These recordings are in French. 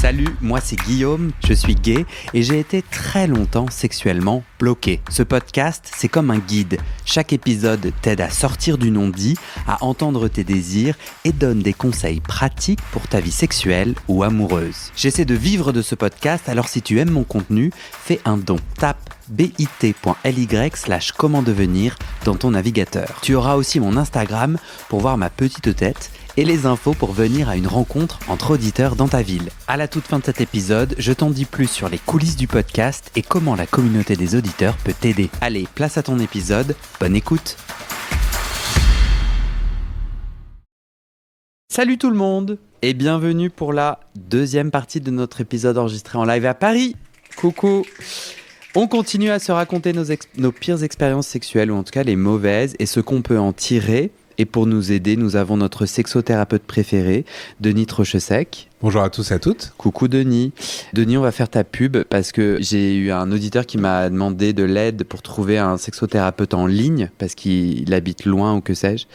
Salut, moi c'est Guillaume, je suis gay et j'ai été très longtemps sexuellement bloqué. Ce podcast, c'est comme un guide. Chaque épisode t'aide à sortir du non-dit, à entendre tes désirs et donne des conseils pratiques pour ta vie sexuelle ou amoureuse. J'essaie de vivre de ce podcast, alors si tu aimes mon contenu, fais un don. Tape bit.ly/comment devenir dans ton navigateur. Tu auras aussi mon Instagram pour voir ma petite tête et les infos pour venir à une rencontre entre auditeurs dans ta ville. À la toute fin de cet épisode, je t'en dis plus sur les coulisses du podcast et comment la communauté des auditeurs peut t'aider. Allez, place à ton épisode, bonne écoute. Salut tout le monde et bienvenue pour la deuxième partie de notre épisode enregistré en live à Paris. Coucou. On continue à se raconter nos pires expériences sexuelles, ou en tout cas les mauvaises, et ce qu'on peut en tirer. Et pour nous aider, nous avons notre sexothérapeute préféré, Denis Trochesec. Bonjour à tous et à toutes. Coucou Denis. Denis, on va faire ta pub parce que j'ai eu un auditeur qui m'a demandé de l'aide pour trouver un sexothérapeute en ligne parce qu'il habite loin ou que sais-je.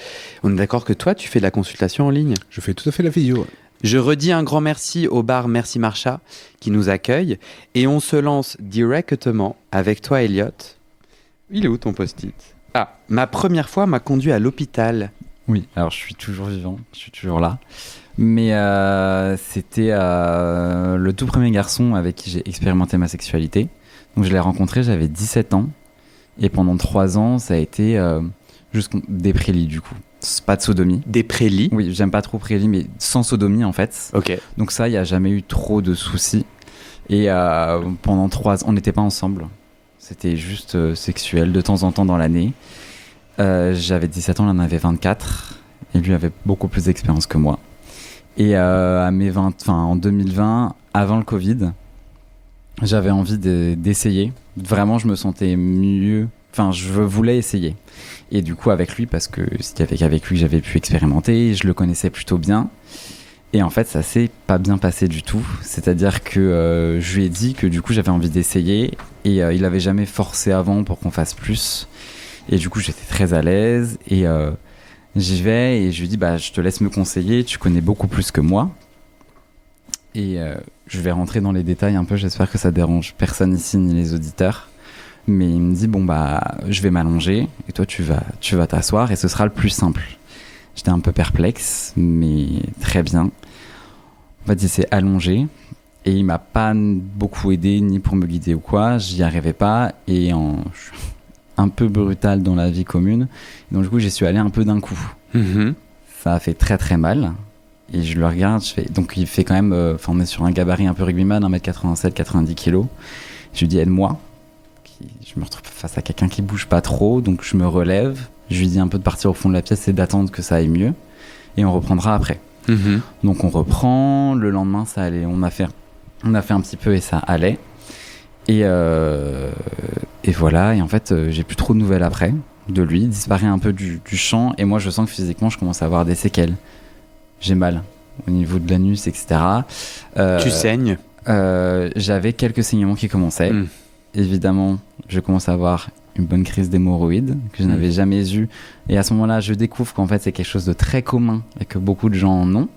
On est d'accord que toi, tu fais de la consultation en ligne ? Je fais tout à fait la vidéo. Je redis un grand merci au bar Merci Marcha qui nous accueille et on se lance directement avec toi, Elliot. Il est où ton post-it ? Ah, ma première fois m'a conduit à l'hôpital. Oui, alors je suis toujours vivant, je suis toujours là. Mais c'était le tout premier garçon avec qui j'ai expérimenté ma sexualité. Donc je l'ai rencontré, j'avais 17 ans. Et pendant 3 ans, ça a été juste des prélis du coup. C'est pas de sodomie. Des prélis ? Oui, j'aime pas trop prélis, mais sans sodomie en fait. Ok. Donc ça, il n'y a jamais eu trop de soucis. Et pendant 3 ans, on n'était pas ensemble. C'était juste sexuel de temps en temps dans l'année. J'avais 17 ans, il en avait 24. Et lui avait beaucoup plus d'expérience que moi. Et en 2020, avant le Covid, j'avais envie d'essayer. Vraiment, je me sentais mieux. Enfin, je voulais essayer. Et du coup, avec lui, parce que c'était avec lui que j'avais pu expérimenter, je le connaissais plutôt bien. Et en fait, ça s'est pas bien passé du tout. C'est-à-dire que je lui ai dit que du coup, j'avais envie d'essayer. Et il avait jamais forcé avant pour qu'on fasse plus. Et du coup, j'étais très à l'aise. Et j'y vais et je lui dis, je te laisse me conseiller. Tu connais beaucoup plus que moi. Et je vais rentrer dans les détails un peu. J'espère que ça dérange personne ici, ni les auditeurs. Mais il me dit, je vais m'allonger. Et toi, tu vas t'asseoir et ce sera le plus simple. J'étais un peu perplexe, mais très bien. En fait, il s'est allongé et il m'a pas beaucoup aidé, ni pour me guider ou quoi. J'y arrivais pas et je suis un peu brutal dans la vie commune. Donc, du coup, j'y suis allé un peu d'un coup. Mm-hmm. Ça a fait très, très mal. Et je le regarde, donc il fait quand même... on est sur un gabarit un peu rugbyman, 1m87, 90 kg. Je lui dis, aide-moi. Je me retrouve face à quelqu'un qui bouge pas trop, donc je me relève. Je lui dis un peu de partir au fond de la pièce et d'attendre que ça aille mieux. Et on reprendra après. Mm-hmm. Donc on reprend. Le lendemain, ça allait. On a fait un petit peu et ça allait. Et voilà. Et en fait, j'ai plus trop de nouvelles après de lui. Il disparaît un peu du champ. Et moi, je sens que physiquement, je commence à avoir des séquelles. J'ai mal au niveau de l'anus, etc. Tu saignes ? J'avais quelques saignements qui commençaient. Mm. Évidemment, je commence à avoir une bonne crise d'hémorroïdes que je n'avais jamais eue. Et à ce moment-là, je découvre qu'en fait, c'est quelque chose de très commun et que beaucoup de gens en ont.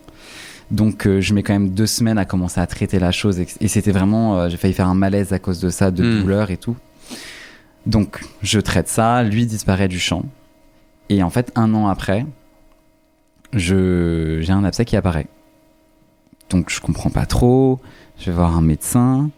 Donc, je mets quand même 2 semaines à commencer à traiter la chose. Et c'était vraiment... j'ai failli faire un malaise à cause de ça, de douleur et tout. Donc, je traite ça. Lui disparaît du champ. Et en fait, 1 an après, j'ai un abcès qui apparaît. Donc, je comprends pas trop. Je vais voir un médecin.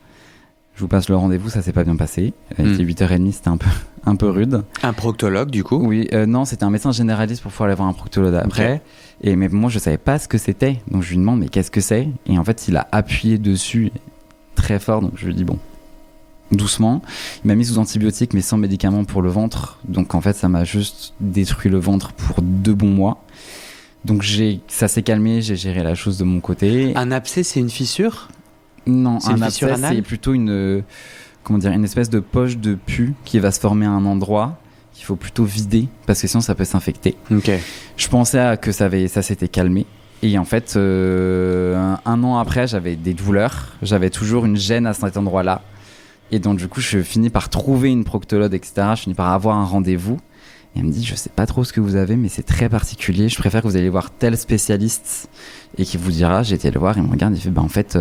Je vous passe le rendez-vous, ça s'est pas bien passé. Il était 8h30, c'était un peu rude. Un proctologue, du coup ? Oui, non, c'était un médecin généraliste pour pouvoir aller voir un proctologue après. Okay. Mais moi, je savais pas ce que c'était. Donc, je lui demande, mais qu'est-ce que c'est ? Et en fait, il a appuyé dessus très fort. Donc, je lui dis, bon, doucement. Il m'a mis sous antibiotiques, mais sans médicaments pour le ventre. Donc, en fait, ça m'a juste détruit le ventre pour 2 bons mois. Donc, ça s'est calmé, j'ai géré la chose de mon côté. Un abcès, c'est une fissure ? Non, c'est un abcès, c'est plutôt une espèce de poche de pus qui va se former à un endroit qu'il faut plutôt vider parce que sinon ça peut s'infecter. Okay. Je pensais que ça s'était calmé et en fait 1 an après j'avais des douleurs, j'avais toujours une gêne à cet endroit-là et donc du coup je finis par trouver une proctologue, etc. Je finis par avoir un rendez-vous et elle me dit je sais pas trop ce que vous avez mais c'est très particulier, je préfère que vous alliez voir tel spécialiste et qui vous dira. J'ai été le voir, il me regarde, il fait en fait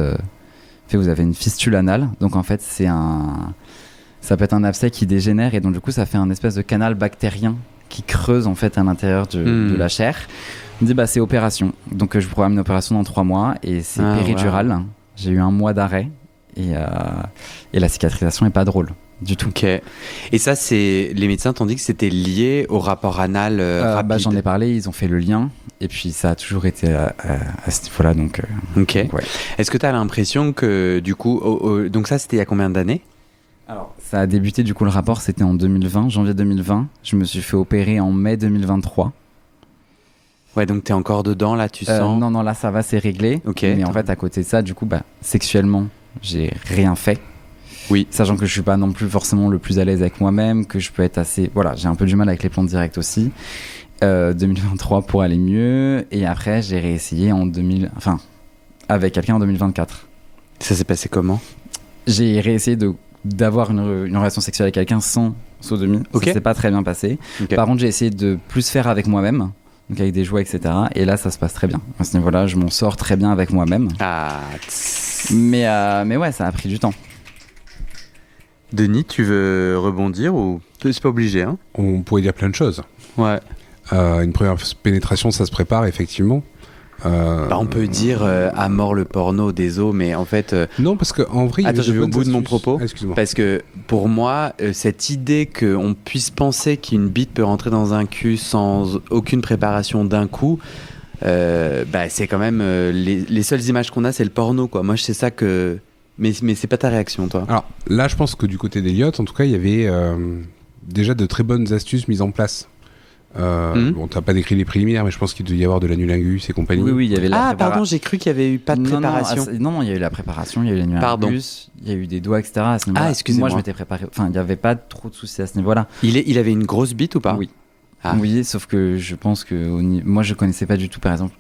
fait, vous avez une fistule anale. Donc en fait, ça peut être un abcès qui dégénère et donc du coup, ça fait un espèce de canal bactérien qui creuse en fait à l'intérieur de la chair. On dit c'est opération. Donc je programme une opération dans 3 mois et c'est péridural. Wow. J'ai eu 1 mois d'arrêt et la cicatrisation est pas drôle du tout. Ok. Et ça, les médecins t'ont dit que c'était lié au rapport anal rapide. J'en ai parlé, ils ont fait le lien et puis ça a toujours été à ce niveau-là. Donc, ok. Donc, ouais. Est-ce que tu as l'impression que du coup, donc ça c'était il y a combien d'années ? Alors, ça a débuté, du coup, le rapport, c'était en 2020, janvier 2020. Je me suis fait opérer en mai 2023. Ouais, donc t'es encore dedans, là, tu sens ? Non, là, ça va, c'est réglé. Okay. Mais en fait, à côté de ça, du coup, sexuellement, j'ai rien fait. Oui. Sachant que je suis pas non plus forcément le plus à l'aise avec moi-même, que je peux être assez... Voilà, j'ai un peu du mal avec les plantes directes aussi. 2023 pour aller mieux. Et après, j'ai réessayé avec quelqu'un en 2024. Ça s'est passé comment ? J'ai réessayé d'avoir une relation sexuelle avec quelqu'un sans sodomie. Okay. Ça s'est pas très bien passé. Okay. Par contre, j'ai essayé de plus faire avec moi-même, donc avec des jouets, etc. Et là, ça se passe très bien. À ce niveau-là, je m'en sors très bien avec moi-même. Mais ouais, ça a pris du temps. Denis, tu veux rebondir ou c'est pas obligé, hein ? On pourrait dire plein de choses. Ouais. Une première pénétration, ça se prépare effectivement. On peut dire à mort le porno des os, mais en fait... Non, parce qu'en vrai... Attends, je vais au bout de mon propos. Excuse-moi. Parce que pour moi, cette idée qu'on puisse penser qu'une bite peut rentrer dans un cul sans aucune préparation d'un coup, c'est quand même... les seules images qu'on a, c'est le porno, quoi. Moi, je sais ça que... Mais c'est pas ta réaction, toi. Alors là, je pense que du côté d'Eliott, en tout cas, il y avait déjà de très bonnes astuces mises en place. Bon, t'as pas décrit les préliminaires, mais je pense qu'il devait y avoir de l'anulingus et compagnie. Oui, il y avait pardon, j'ai cru qu'il y avait eu pas de préparation. Non, il y a eu la préparation, il y a eu l'anulingus, il y a eu des doigts, etc. À ce niveau-là. Excusez-moi. Moi, je m'étais préparé. Enfin, il n'y avait pas trop de soucis à ce niveau-là. Il avait une grosse bite ou pas ? Oui. Oui, sauf que je pense que moi, je connaissais pas du tout, par exemple.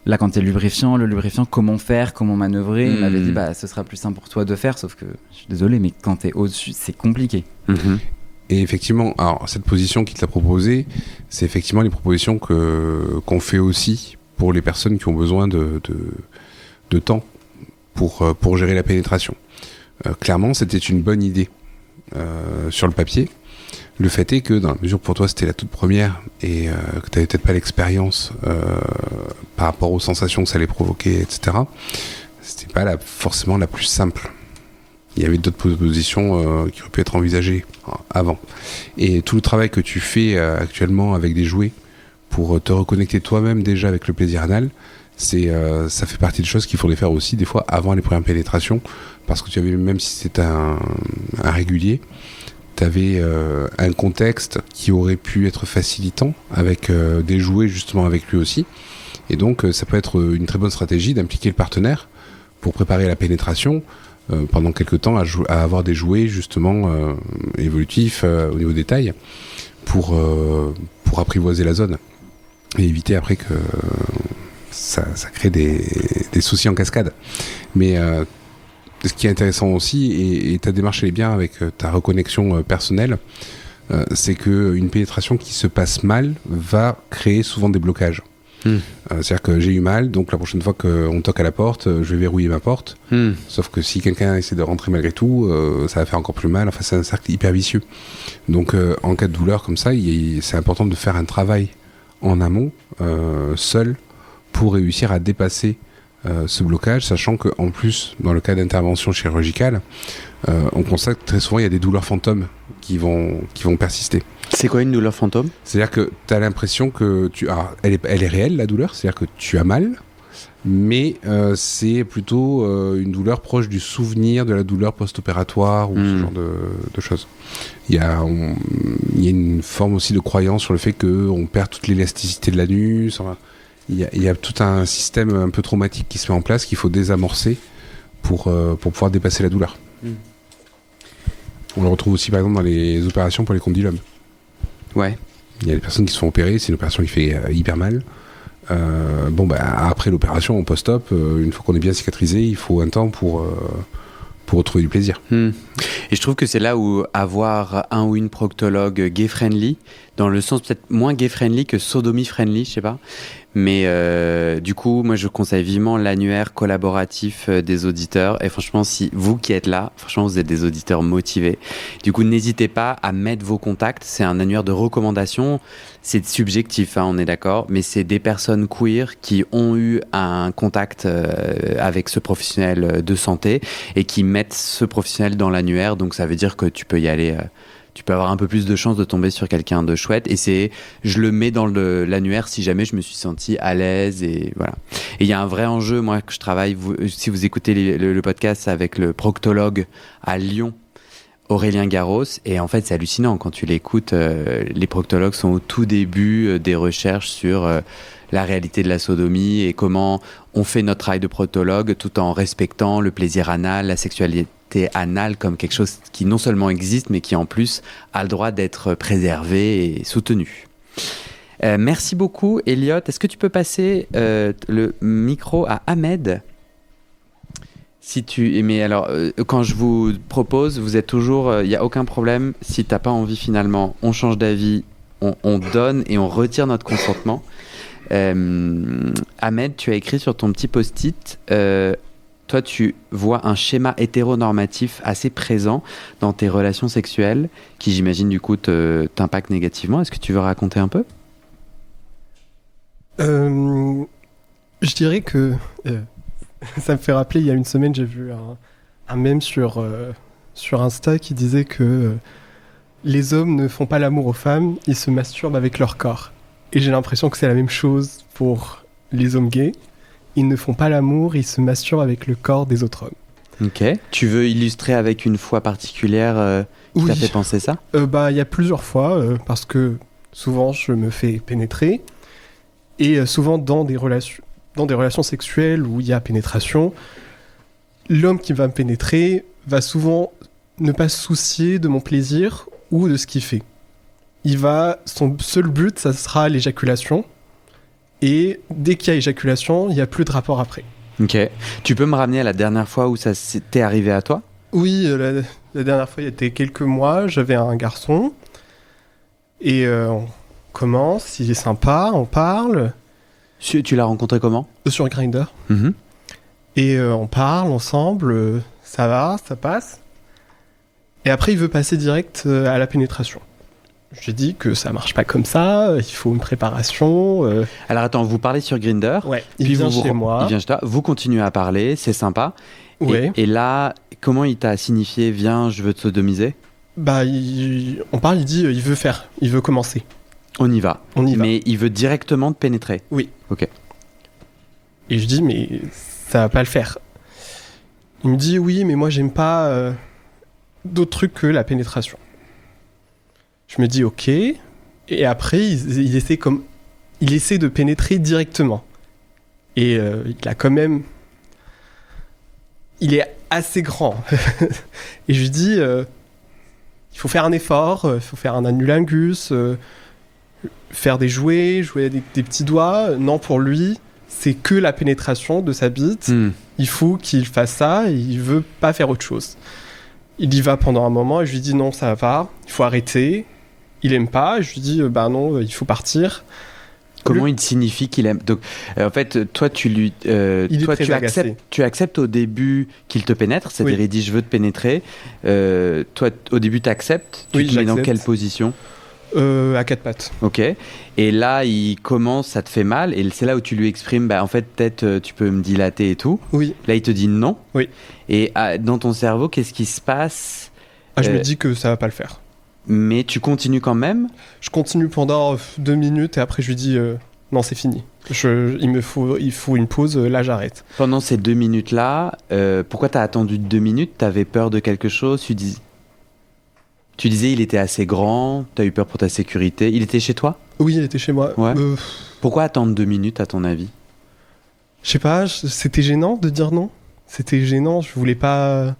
Là, quand t'es le lubrifiant, comment faire, comment manœuvrer, il m'avait dit, ce sera plus simple pour toi de faire, sauf que, je suis désolé, mais quand t'es au-dessus, c'est compliqué. Et effectivement, alors, cette position qu'il t'a proposée, c'est effectivement les propositions qu'on fait aussi pour les personnes qui ont besoin de temps pour gérer la pénétration. Clairement, c'était une bonne idée sur le papier. Le fait est que, dans la mesure pour toi c'était la toute première et que tu n'avais peut-être pas l'expérience par rapport aux sensations que ça allait provoquer, etc., c'était pas forcément la plus simple. Il y avait d'autres propositions qui auraient pu être envisagées avant. Et tout le travail que tu fais actuellement avec des jouets pour te reconnecter toi-même déjà avec le plaisir anal, ça fait partie des choses qu'il faudrait faire aussi des fois avant les premières pénétrations, parce que tu avais, même si c'était un régulier, tu avais un contexte qui aurait pu être facilitant avec des jouets justement avec lui aussi. Et donc ça peut être une très bonne stratégie d'impliquer le partenaire pour préparer la pénétration pendant quelques temps à avoir des jouets justement évolutifs au niveau des tailles pour apprivoiser la zone et éviter après que ça crée des soucis en cascade. Mais ce qui est intéressant aussi, et ta démarche elle est bien avec ta reconnexion personnelle, c'est qu'une pénétration qui se passe mal va créer souvent des blocages. C'est-à-dire que j'ai eu mal, donc la prochaine fois qu'on toque à la porte, je vais verrouiller ma porte. Sauf que si quelqu'un essaie de rentrer malgré tout, ça va faire encore plus mal. Enfin, c'est un cercle hyper vicieux. Donc en cas de douleur comme ça, c'est important de faire un travail en amont, seul, pour réussir à dépasser ce blocage, sachant qu'en plus, dans le cas d'intervention chirurgicale, on constate que très souvent il y a des douleurs fantômes qui vont persister. C'est quoi une douleur fantôme ? C'est-à-dire que tu as l'impression que elle est réelle, la douleur, c'est-à-dire que tu as mal, mais c'est plutôt une douleur proche du souvenir de la douleur post-opératoire ou ce genre de choses. Il y a une forme aussi de croyance sur le fait qu'on perd toute l'élasticité de l'anus. Il y a tout un système un peu traumatique qui se met en place qu'il faut désamorcer pour pouvoir dépasser la douleur. On le retrouve aussi par exemple dans les opérations pour les condylomes. Ouais. Il y a des personnes qui se font opérer, c'est une opération qui fait hyper mal. Après l'opération, en post-op, une fois qu'on est bien cicatrisé, il faut un temps pour retrouver du plaisir. Et je trouve que c'est là où avoir un ou une proctologue gay-friendly, dans le sens peut-être moins gay-friendly que sodomie-friendly, je sais pas. Mais du coup, moi, je conseille vivement l'annuaire collaboratif des auditeurs. Et franchement, si vous qui êtes là, franchement, vous êtes des auditeurs motivés. Du coup, n'hésitez pas à mettre vos contacts. C'est un annuaire de recommandations. C'est subjectif, hein, on est d'accord. Mais c'est des personnes queer qui ont eu un contact avec ce professionnel de santé et qui mettent ce professionnel dans l'annuaire. Donc, ça veut dire que tu peux y aller... tu peux avoir un peu plus de chance de tomber sur quelqu'un de chouette. Et je le mets dans l'annuaire si jamais je me suis senti à l'aise. Et voilà. Et il y a un vrai enjeu, moi, que je travaille, si vous écoutez le podcast avec le proctologue à Lyon, Aurélien Garros. Et en fait, c'est hallucinant quand tu l'écoutes. Les proctologues sont au tout début des recherches sur la réalité de la sodomie et comment on fait notre travail de proctologue tout en respectant le plaisir anal, la sexualité anal comme quelque chose qui non seulement existe mais qui en plus a le droit d'être préservé et soutenu. Merci beaucoup Elliot. Est-ce que tu peux passer le micro à Ahmed mais alors quand je vous propose, vous êtes toujours, il n'y a aucun problème. Si tu n'as pas envie finalement, on change d'avis, on donne et on retire notre consentement. Ahmed, tu as écrit sur ton petit post-it toi, tu vois un schéma hétéronormatif assez présent dans tes relations sexuelles qui, j'imagine, du coup, t'impacte négativement. Est-ce que tu veux raconter un peu ? Je dirais que ça me fait rappeler, il y a une semaine, j'ai vu un mème sur Insta qui disait que les hommes ne font pas l'amour aux femmes, ils se masturbent avec leur corps. Et j'ai l'impression que c'est la même chose pour les hommes gays. Ils ne font pas l'amour, ils se masturbent avec le corps des autres hommes. Ok. Tu veux illustrer avec une fois particulière qui t'a fait penser ça ? Il y a plusieurs fois, parce que souvent je me fais pénétrer, et souvent dans des relations sexuelles où il y a pénétration, l'homme qui va me pénétrer va souvent ne pas se soucier de mon plaisir ou de ce qu'il fait. Son seul but, ça sera l'éjaculation. Et dès qu'il y a éjaculation, il n'y a plus de rapport après. Ok. Tu peux me ramener à la dernière fois où ça s'était arrivé à toi ? Oui, la dernière fois, il y a quelques mois, j'avais un garçon. Et on commence, il est sympa, on parle. Tu l'as rencontré comment ? Sur Grindr. Mm-hmm. Et on parle ensemble, ça va, ça passe. Et après, il veut passer direct à la pénétration. J'ai dit que ça marche pas comme ça, il faut une préparation. Alors attends, vous parlez sur Grindr. Ouais, il vient chez moi. Il vient chez toi, vous continuez à parler, c'est sympa. Ouais. Et là, comment il t'a signifié, viens, je veux te sodomiser ? On parle, il dit, il veut commencer. On y va. On y va. Mais il veut directement te pénétrer. Oui. Ok. Et je dis, mais ça va pas le faire. Il me dit, oui, mais moi j'aime pas d'autres trucs que la pénétration. Je me dis ok, et après il essaie de pénétrer directement. Et il est assez grand. Et je lui dis, il faut faire un effort, il faut faire un annulingus, faire des jouets des petits doigts. Non, pour lui, c'est que la pénétration de sa bite. Il faut qu'il fasse ça, et il veut pas faire autre chose. Il y va pendant un moment, et je lui dis non, ça va pas, il faut arrêter. Il aime pas, je lui dis non, il faut partir. Comment il te signifie qu'il aime ? Donc, en fait, toi, tu acceptes au début qu'il te pénètre, c'est-à-dire il dit je veux te pénétrer. Toi, au début, tu acceptes. Tu te mets dans quelle position ? À quatre pattes. Ok. Et là, il commence, ça te fait mal, et c'est là où tu lui exprimes, en fait, peut-être tu peux me dilater et tout. Oui. Là, il te dit non. Oui. Et dans ton cerveau, qu'est-ce qui se passe ? Je me dis que ça va pas le faire. Mais tu continues quand même ? Je continue pendant 2 minutes et après je lui dis non, c'est fini. Il faut une pause, là j'arrête. Pendant ces 2 minutes-là, pourquoi t'as attendu 2 minutes ? T'avais peur de quelque chose ? Tu disais il était assez grand, t'as eu peur pour ta sécurité. Il était chez toi ? Oui, il était chez moi. Ouais. Pourquoi attendre 2 minutes à ton avis ? Je sais pas, c'était gênant de dire non. C'était gênant, je voulais pas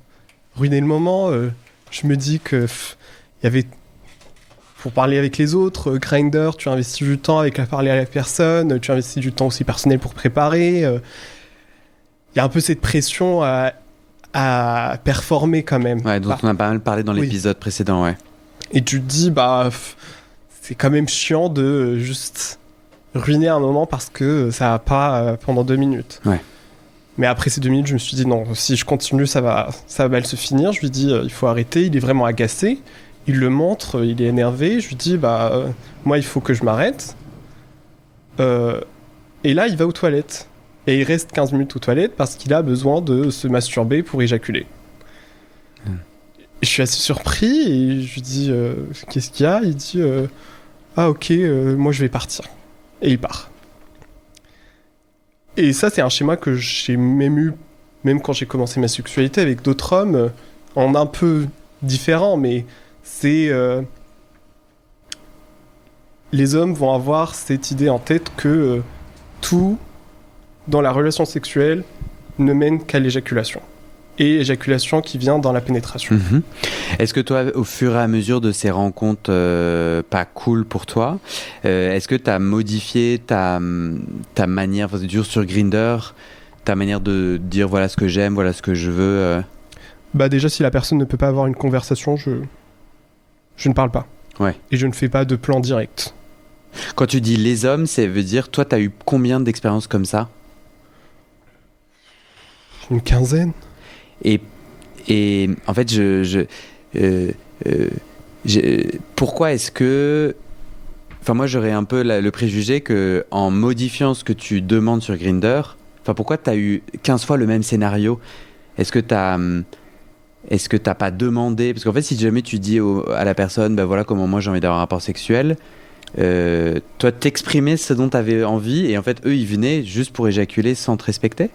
ruiner le moment. Je me dis que... Il y avait, pour parler avec les autres, Grindr, tu investis du temps avec parler à la personne, tu investis du temps aussi personnel pour préparer. Il y a un peu cette pression à performer quand même. Ouais, dont on a pas mal parlé dans l'épisode précédent, ouais. Et tu te dis, c'est quand même chiant de juste ruiner un moment parce que ça va pas pendant 2 minutes. Ouais. Mais après ces 2 minutes, je me suis dit non, si je continue, ça va mal se finir. Je lui dis il faut arrêter. Il est vraiment agacé. Il le montre, il est énervé. Je lui dis moi il faut que je m'arrête. Et là il va aux toilettes. Et il reste 15 minutes aux toilettes parce qu'il a besoin de se masturber pour éjaculer. Je suis assez surpris et je lui dis qu'est-ce qu'il y a ? Il dit ah ok, moi je vais partir. Et il part. Et ça c'est un schéma que j'ai même eu, même quand j'ai commencé ma sexualité avec d'autres hommes, en un peu différent, mais c'est... les hommes vont avoir cette idée en tête que tout dans la relation sexuelle ne mène qu'à l'éjaculation. Et éjaculation qui vient dans la pénétration. Est-ce que toi, au fur et à mesure de ces rencontres pas cool pour toi, est-ce que tu as modifié ta manière, c'est dur sur Grindr, ta manière de dire voilà ce que j'aime, voilà ce que je veux Déjà, si la personne ne peut pas avoir une conversation, je ne parle pas. Ouais. Et je ne fais pas de plan direct. Quand tu dis les hommes, ça veut dire, toi, tu as eu combien d'expériences comme ça ? Une quinzaine. Et en fait, pourquoi est-ce que... Enfin, moi, j'aurais un peu le préjugé qu'en modifiant ce que tu demandes sur Grindr, pourquoi tu as eu 15 fois le même scénario ? Est-ce que tu n'as pas demandé... Parce qu'en fait, si jamais tu dis à la personne, voilà comment moi j'ai envie d'avoir un rapport sexuel, toi, t'exprimais ce dont tu avais envie, et en fait, eux, ils venaient juste pour éjaculer sans te respecter ?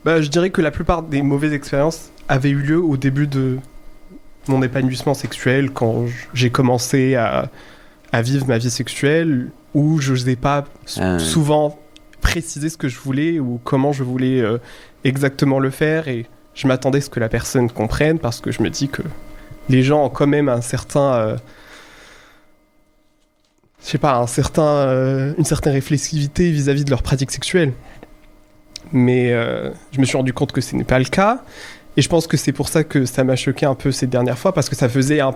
Je dirais que la plupart des mauvaises expériences avaient eu lieu au début de mon épanouissement sexuel, quand j'ai commencé à vivre ma vie sexuelle, où je n'osais pas souvent préciser ce que je voulais ou comment je voulais exactement le faire, et je m'attendais à ce que la personne comprenne, parce que je me dis que les gens ont quand même un certain... une certaine réflexivité vis-à-vis de leur pratique sexuelle. Mais je me suis rendu compte que ce n'est pas le cas, et je pense que c'est pour ça que ça m'a choqué un peu ces dernières fois, parce que ça faisait un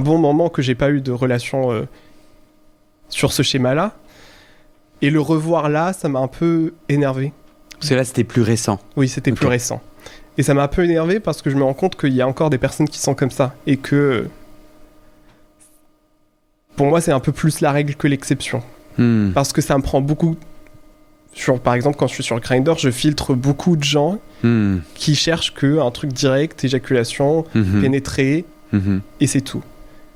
bon moment que j'ai pas eu de relation sur ce schéma-là, et le revoir là, ça m'a un peu énervé. Parce que là, c'était plus récent. Oui, c'était plus récent, et ça m'a un peu énervé parce que je me rends compte qu'il y a encore des personnes qui sont comme ça, et que pour moi, c'est un peu plus la règle que l'exception, parce que ça me prend beaucoup. Par exemple, quand je suis sur Grindr, je filtre beaucoup de gens qui cherchent un truc direct, éjaculation, pénétrer, et c'est tout.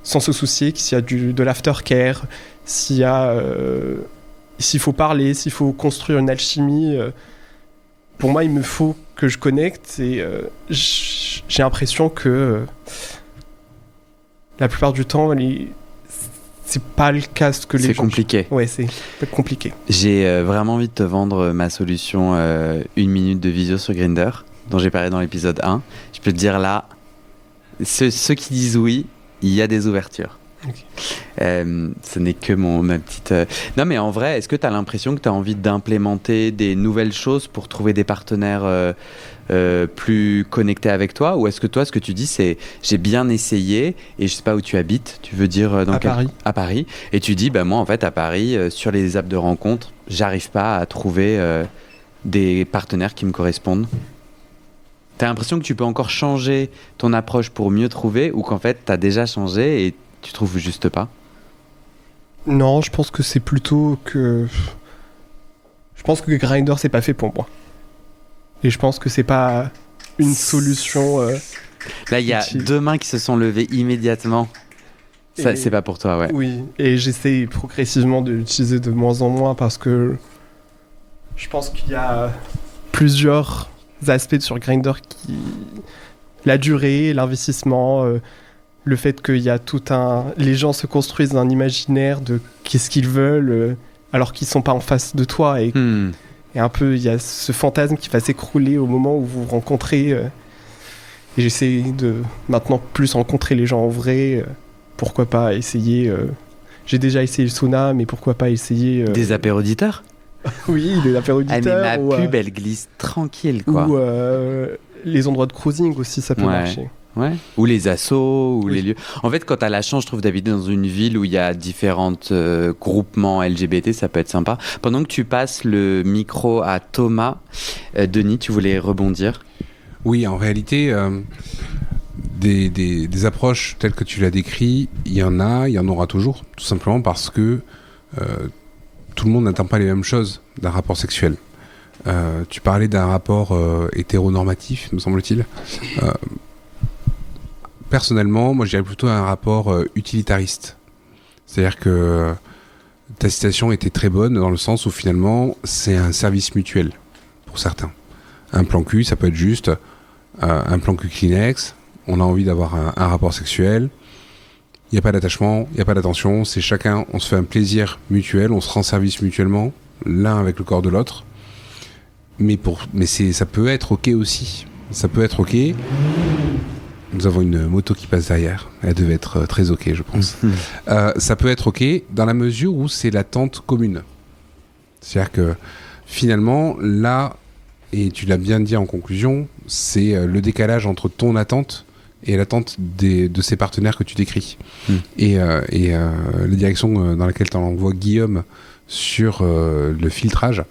Sans se soucier s'il y a de l'aftercare, s'il faut parler, s'il faut construire une alchimie. Pour moi, il me faut que je connecte, et j'ai l'impression que la plupart du temps, c'est pas le cas que les gens... C'est compliqué. Ouais, c'est compliqué. J'ai vraiment envie de te vendre ma solution 1 minute de visio sur Grindr, dont j'ai parlé dans l'épisode 1. Je peux te dire là, ceux qui disent oui, il y a des ouvertures. Okay. Ce n'est que ma petite... Non, mais en vrai, est-ce que tu as l'impression que tu as envie d'implémenter des nouvelles choses pour trouver des partenaires plus connectés avec toi, ou est-ce que toi, ce que tu dis, c'est j'ai bien essayé, et je sais pas où tu habites, tu veux dire Paris. À Paris, et tu dis moi en fait à Paris, sur les apps de rencontres, j'arrive pas à trouver des partenaires qui me correspondent. T'as l'impression que tu peux encore changer ton approche pour mieux trouver, ou qu'en fait t'as déjà changé et tu trouves juste pas? Non, je pense que c'est plutôt que... Je pense que Grindr, c'est pas fait pour moi. Et je pense que c'est pas une solution... Là, il y a utile. 2 mains qui se sont levées immédiatement. Ça, c'est pas pour toi, ouais. Oui, et j'essaie progressivement de l'utiliser de moins en moins, parce que je pense qu'il y a plusieurs aspects sur Grindr qui... La durée, l'investissement... le fait qu'il y a les gens se construisent un imaginaire de qu'est-ce qu'ils veulent alors qu'ils sont pas en face de toi, et un peu il y a ce fantasme qui va s'écrouler au moment où vous vous rencontrez, et j'essaie de maintenant plus rencontrer les gens en vrai. Pourquoi pas essayer j'ai déjà essayé le sauna, mais pourquoi pas essayer Des apéroditeurs? Oui, des apéroditeurs. Mais ma pub, elle glisse tranquille, quoi. Ou les endroits de cruising aussi, ça peut marcher. Ouais. Ou les assos, ou les lieux. En fait, quand t'as la chance, je trouve, d'habiter dans une ville où il y a différents groupements LGBT, ça peut être sympa. Pendant que tu passes le micro à Thomas, Denis, tu voulais rebondir ? Oui, en réalité, des approches telles que tu l'as décrit, il y en aura toujours, tout simplement parce que tout le monde n'atteint pas les mêmes choses d'un rapport sexuel. Tu parlais d'un rapport hétéronormatif, me semble-t-il. Personnellement, moi je dirais plutôt un rapport utilitariste. C'est-à-dire que ta citation était très bonne dans le sens où finalement c'est un service mutuel pour certains. Un plan cul, ça peut être juste un plan cul Kleenex, on a envie d'avoir un rapport sexuel, il n'y a pas d'attachement, il n'y a pas d'attention, c'est chacun, on se fait un plaisir mutuel, on se rend service mutuellement, l'un avec le corps de l'autre. Mais ça peut être ok aussi. Ça peut être ok. Nous avons une moto qui passe derrière. Elle devait être très ok, je pense. Ça peut être ok dans la mesure où c'est l'attente commune. C'est-à-dire que finalement, là, et tu l'as bien dit en conclusion, c'est le décalage entre ton attente et l'attente de ces partenaires que tu décris. Et la direction dans laquelle tu envoies Guillaume sur le filtrage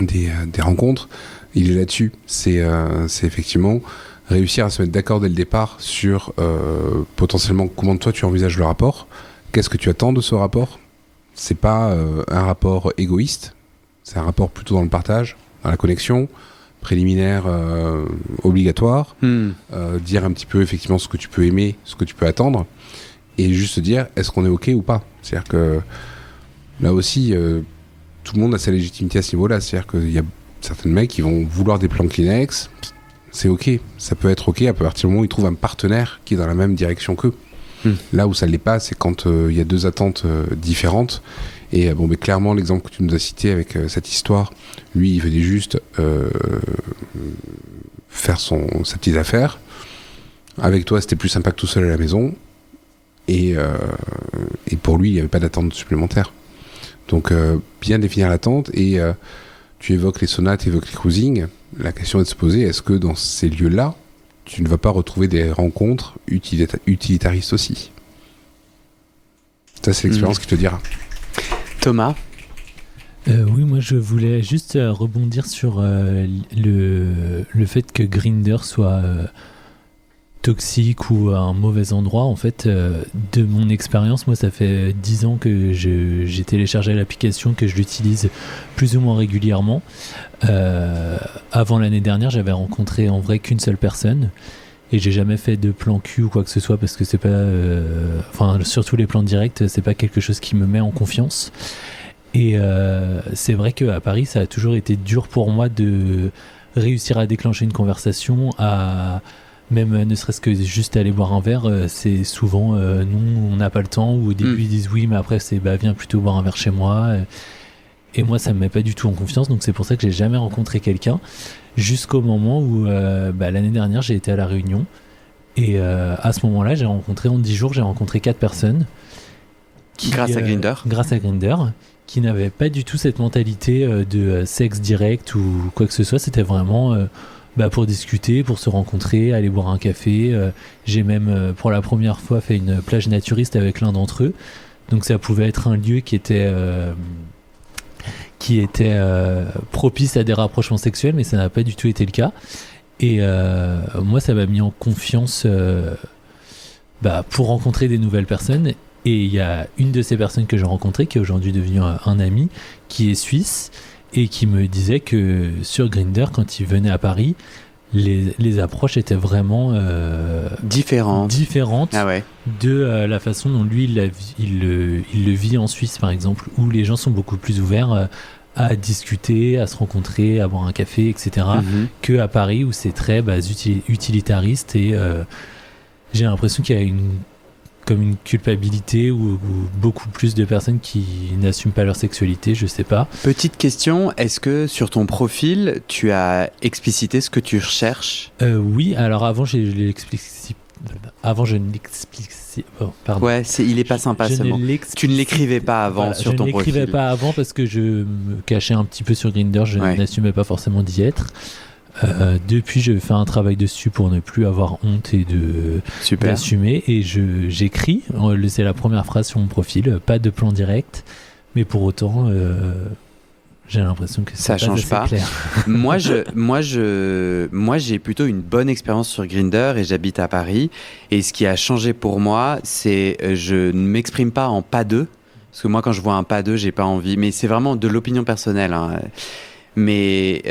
des rencontres, il est là-dessus. C'est effectivement réussir à se mettre d'accord dès le départ sur potentiellement comment toi tu envisages le rapport, qu'est-ce que tu attends de ce rapport. C'est pas un rapport égoïste, c'est un rapport plutôt dans le partage, dans la connexion, préliminaire obligatoire, dire un petit peu effectivement ce que tu peux aimer, ce que tu peux attendre, et juste dire est-ce qu'on est ok ou pas. C'est-à-dire que là aussi tout le monde a sa légitimité à ce niveau-là. C'est-à-dire qu'il y a certains mecs qui vont vouloir des plans Kleenex, c'est ok, ça peut être ok à partir du moment où ils trouvent un partenaire qui est dans la même direction qu'eux. Là où ça ne l'est pas, c'est quand il y a deux attentes différentes. Et mais clairement, l'exemple que tu nous as cité avec cette histoire, lui, il venait juste faire sa petite affaire. Avec toi, c'était plus sympa que tout seul à la maison. Et pour lui, il n'y avait pas d'attente supplémentaire. Donc, bien définir l'attente. Et tu évoques les saunas, tu évoques les cruising. La question est de se poser, est-ce que dans ces lieux-là, tu ne vas pas retrouver des rencontres utilitaristes aussi? Ça, c'est l'expérience qui te dira. Thomas? Oui, moi je voulais juste rebondir sur le fait que Grindr soit toxique ou à un mauvais endroit. En fait, de mon expérience, moi ça fait 10 ans que j'ai téléchargé l'application, que je l'utilise plus ou moins régulièrement. Avant l'année dernière, j'avais rencontré en vrai qu'une seule personne. Et j'ai jamais fait de plan cul ou quoi que ce soit parce que c'est pas, surtout les plans directs, c'est pas quelque chose qui me met en confiance. Et c'est vrai qu'à Paris, ça a toujours été dur pour moi de réussir à déclencher une conversation, à même ne serait-ce que juste aller boire un verre. C'est souvent non, on n'a pas le temps, ou au début ils disent oui, mais après c'est viens plutôt boire un verre chez moi. Et moi, ça me met pas du tout en confiance, donc c'est pour ça que j'ai jamais rencontré quelqu'un. Jusqu'au moment où l'année dernière j'ai été à La Réunion et à ce moment-là en 10 jours j'ai rencontré 4 personnes grâce à Grindr, qui n'avaient pas du tout cette mentalité de sexe direct ou quoi que ce soit. C'était vraiment pour discuter, pour se rencontrer, aller boire un café. J'ai même pour la première fois fait une plage naturiste avec l'un d'entre eux, donc ça pouvait être un lieu qui était propice à des rapprochements sexuels, mais ça n'a pas du tout été le cas. Et moi, ça m'a mis en confiance pour rencontrer des nouvelles personnes. Et il y a une de ces personnes que j'ai rencontrées, qui est aujourd'hui devenue un ami, qui est suisse, et qui me disait que sur Grindr, quand il venait à Paris, les approches étaient vraiment différentes de la façon dont lui il le vit en Suisse, par exemple, où les gens sont beaucoup plus ouverts à discuter, à se rencontrer, à boire un café, etc., que à Paris, où c'est très utilitariste. Et j'ai l'impression qu'il y a une culpabilité ou beaucoup plus de personnes qui n'assument pas leur sexualité, je sais pas. Petite question, est-ce que sur ton profil, tu as explicité ce que tu recherches? Oui, alors avant je ne l'expliquais. Pardon. Ouais, il est pas sympa ce mot. Tu ne l'écrivais pas avant sur ton profil. Je ne l'écrivais pas avant parce que je me cachais un petit peu sur Grindr, je n'assumais pas forcément d'y être. Depuis, je fais un travail dessus pour ne plus avoir honte et Super. d'assumer. Et j'écris, c'est la première phrase sur mon profil, pas de plan direct, mais pour autant, j'ai l'impression que Ça c'est change pas. assez clair. moi, j'ai plutôt une bonne expérience sur Grindr et j'habite à Paris. Et ce qui a changé pour moi, c'est je ne m'exprime pas en pas deux. Parce que moi, quand je vois un pas deux, j'ai pas envie. Mais c'est vraiment de l'opinion personnelle. Hein. Mais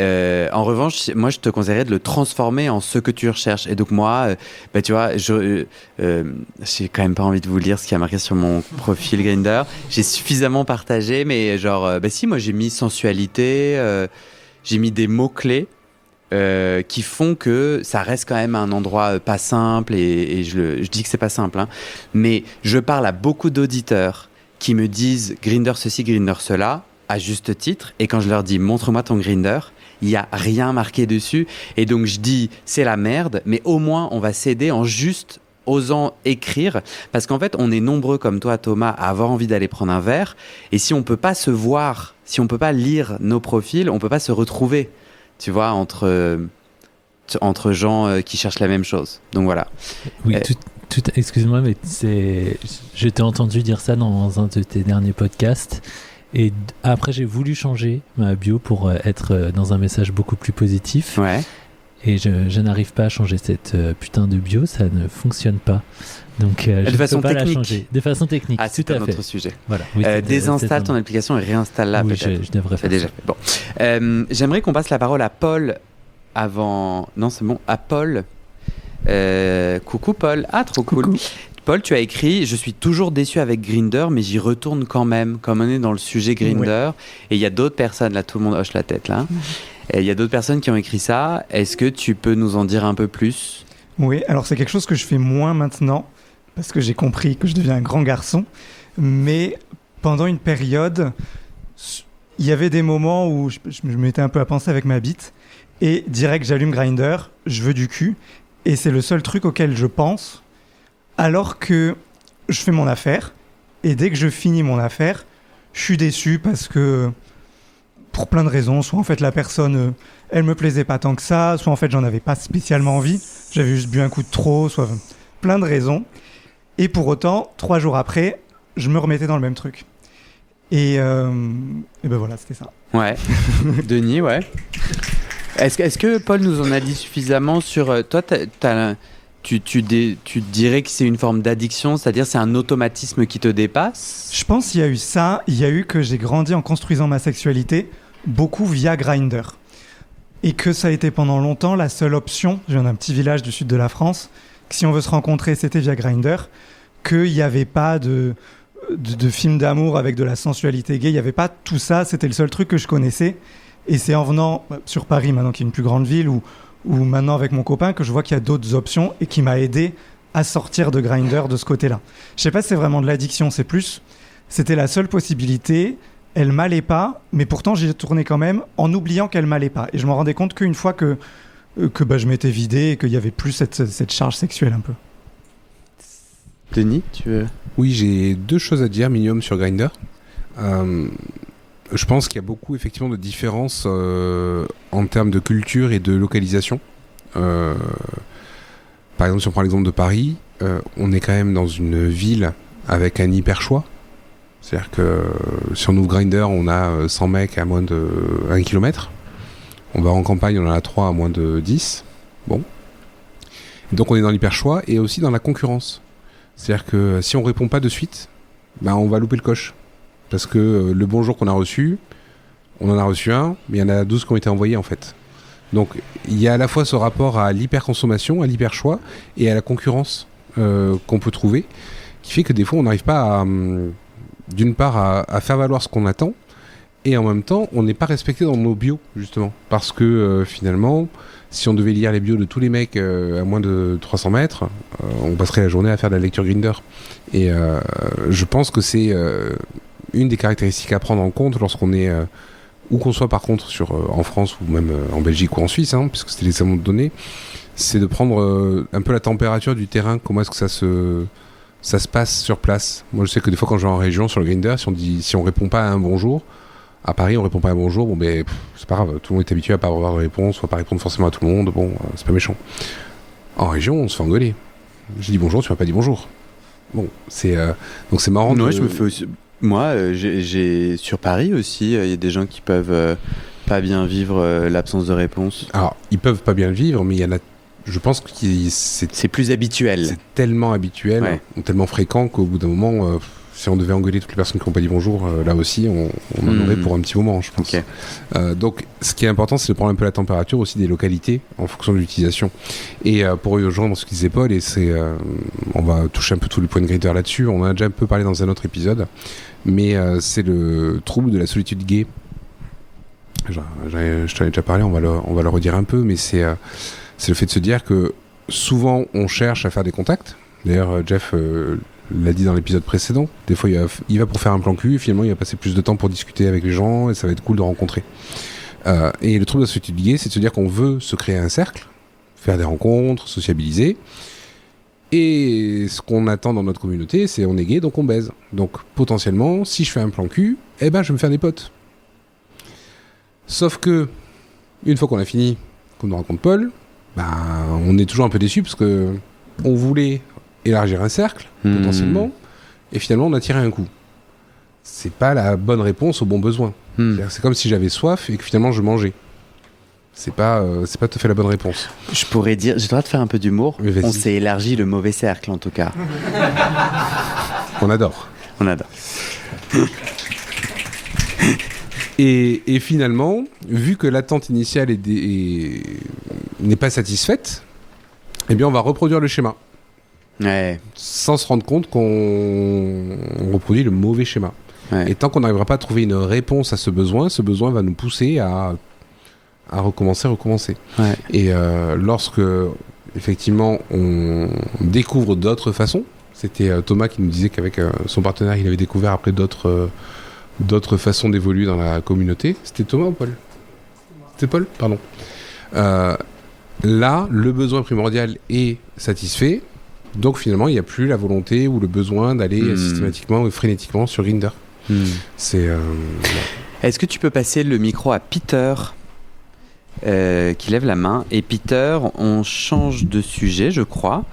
en revanche, moi, je te conseillerais de le transformer en ce que tu recherches. Et donc moi, tu vois, j'ai quand même pas envie de vous lire ce qui a marqué sur mon profil Grindr. J'ai suffisamment partagé, mais genre, si, moi, j'ai mis sensualité, j'ai mis des mots-clés qui font que ça reste quand même un endroit pas simple. Et je dis que c'est pas simple. Hein, mais je parle à beaucoup d'auditeurs qui me disent Grindr ceci, Grindr cela, à juste titre, et quand je leur dis montre-moi ton Grindr, il n'y a rien marqué dessus, et donc je dis c'est la merde, mais au moins on va s'aider en juste osant écrire, parce qu'en fait on est nombreux comme toi Thomas à avoir envie d'aller prendre un verre, et si on peut pas se voir, si on peut pas lire nos profils, on peut pas se retrouver, tu vois, entre gens qui cherchent la même chose, donc voilà. Oui, excuse-moi, mais je t'ai entendu dire ça dans un de tes derniers podcasts. Et après, j'ai voulu changer ma bio pour être dans un message beaucoup plus positif. Ouais. Et je n'arrive pas à changer cette putain de bio, ça ne fonctionne pas. Donc, je ne peux pas la changer. De façon technique, ah, c'est tout à un fait. autre sujet. Voilà. Oui, désinstalle ton application et réinstalle-la oui, peut-être. je devrais faire déjà ça. fait. Bon. J'aimerais qu'on passe la parole à Paul avant... Non, c'est bon. À Paul. Coucou Paul. Ah, trop cool. Coucou. Paul, tu as écrit « Je suis toujours déçu avec Grindr, mais j'y retourne quand même », comme on est dans le sujet Grindr. Et il y a d'autres personnes, là, tout le monde hoche la tête, là. Et il y a d'autres personnes qui ont écrit ça. Est-ce que tu peux nous en dire un peu plus ? Oui, alors c'est quelque chose que je fais moins maintenant, parce que j'ai compris que je deviens un grand garçon. Mais pendant une période, il y avait des moments où je me mettais un peu à penser avec ma bite. Et direct, j'allume Grindr, je veux du cul. Et c'est le seul truc auquel je pense. Alors que je fais mon affaire, et dès que je finis mon affaire, je suis déçu parce que, pour plein de raisons, soit en fait la personne, elle me plaisait pas tant que ça, soit en fait j'en avais pas spécialement envie, j'avais juste bu un coup de trop, soit plein de raisons. Et pour autant, 3 jours après, je me remettais dans le même truc. Et ben voilà, c'était ça. Ouais. Denis, ouais. Est-ce que Paul nous en a dit suffisamment sur... Toi, tu dirais que c'est une forme d'addiction, c'est-à-dire c'est un automatisme qui te dépasse ? Je pense qu'il y a eu ça, il y a eu que j'ai grandi en construisant ma sexualité beaucoup via Grindr. Et que ça a été pendant longtemps la seule option, je viens d'un petit village du sud de la France, que si on veut se rencontrer c'était via Grindr, qu'il n'y avait pas de film d'amour avec de la sensualité gay, il n'y avait pas tout ça, c'était le seul truc que je connaissais. Et c'est en venant sur Paris, maintenant qui est une plus grande ville, ou maintenant avec mon copain, que je vois qu'il y a d'autres options et qui m'a aidé à sortir de Grindr de ce côté-là. Je sais pas si c'est vraiment de l'addiction, c'est plus... C'était la seule possibilité, elle m'allait pas, mais pourtant j'y tournais quand même en oubliant qu'elle m'allait pas. Et je me rendais compte qu'une fois que je m'étais vidé et qu'il y avait plus cette charge sexuelle un peu. Denis, tu veux... Oui, j'ai 2 choses à dire minimum sur Grindr. Je pense qu'il y a beaucoup effectivement de différences en termes de culture et de localisation. Par exemple, si on prend l'exemple de Paris, on est quand même dans une ville avec un hyper choix. C'est-à-dire que si on ouvre Grindr, on a 100 mecs à moins de 1 km. On va en campagne, on en a 3 à moins de 10. Bon. Donc on est dans l'hyper choix et aussi dans la concurrence. C'est-à-dire que si on répond pas de suite, ben on va louper le coche. Parce que le bonjour qu'on a reçu, on en a reçu un, mais il y en a 12 qui ont été envoyés en fait. Donc il y a à la fois ce rapport à l'hyperconsommation, à l'hyperchoix et à la concurrence qu'on peut trouver, qui fait que des fois on n'arrive pas d'une part à faire valoir ce qu'on attend, et en même temps on n'est pas respecté dans nos bios justement. Parce que finalement, si on devait lire les bios de tous les mecs à moins de 300 mètres, on passerait la journée à faire de la lecture Grindr. Et je pense que c'est... une des caractéristiques à prendre en compte lorsqu'on est où qu'on soit par contre en France ou même en Belgique ou en Suisse, puisque c'était les exemples donnés, c'est de prendre un peu la température du terrain, comment est-ce que ça se passe sur place. Moi je sais que des fois quand je vais en région sur le Grindr, si on répond pas à un bonjour, À Paris, on répond pas à bonjour, bon ben c'est pas grave, tout le monde est habitué à pas avoir de réponse, soit pas répondre forcément à tout le monde, bon, c'est pas méchant. En région, on se fait engueuler. Je dis bonjour, tu m'as pas dit bonjour. Bon, donc c'est marrant. Ouais, je me fais aussi... Moi, j'ai sur Paris aussi, il y a des gens qui peuvent pas bien vivre l'absence de réponse. Alors, ils peuvent pas bien le vivre, mais il y en a. Je pense que c'est plus habituel. C'est tellement habituel, Ouais. tellement fréquent qu'au bout d'un moment, si on devait engueuler toutes les personnes qui n'ont pas dit bonjour, là aussi, on en aurait pour un petit moment, je pense. Ok. Donc, ce qui est important, c'est de prendre un peu la température aussi des localités en fonction de l'utilisation. Et pour rejoindre ce que disait Paul, et on va toucher un peu tous les points de Grindr là-dessus. On en a déjà un peu parlé dans un autre épisode, mais c'est le trouble de la solitude gay. Je t'en ai déjà parlé, on va le redire un peu, mais c'est le fait de se dire que souvent on cherche à faire des contacts. D'ailleurs, Jeff l'a dit dans l'épisode précédent. Des fois, il va pour faire un plan cul, et finalement, il va passer plus de temps pour discuter avec les gens, et ça va être cool de rencontrer. Et le trouble de la solitude gay, c'est de se dire qu'on veut se créer un cercle, faire des rencontres, sociabiliser. Et ce qu'on attend dans notre communauté, c'est on est gay, donc on baise. Donc potentiellement, si je fais un plan cul, je vais me faire des potes. Sauf que, une fois qu'on a fini, comme nous raconte Paul, on est toujours un peu déçu parce que on voulait élargir un cercle, potentiellement, et finalement on a tiré un coup. C'est pas la bonne réponse aux bons besoins. C'est comme si j'avais soif et que finalement je mangeais. C'est pas tout à fait la bonne réponse. Je pourrais dire, j'ai le droit de faire un peu d'humour. Mais vas-y. On s'est élargi le mauvais cercle en tout cas. On adore. On adore. Et finalement, vu que l'attente initiale n'est pas satisfaite, on va reproduire le schéma. Ouais. Sans se rendre compte qu'on reproduit le mauvais schéma. Ouais. Et tant qu'on n'arrivera pas à trouver une réponse à ce besoin va nous pousser à recommencer. Ouais. Et lorsque, effectivement, on découvre d'autres façons, c'était Thomas qui nous disait qu'avec son partenaire, il avait découvert après d'autres façons d'évoluer dans la communauté. C'était Thomas ou Paul ? C'était Paul ? Pardon. Là, le besoin primordial est satisfait. Donc finalement, il n'y a plus la volonté ou le besoin d'aller systématiquement ou frénétiquement sur Grindr. Est-ce que tu peux passer le micro à Peter qui lève la main? Et Peter, on change de sujet, je crois.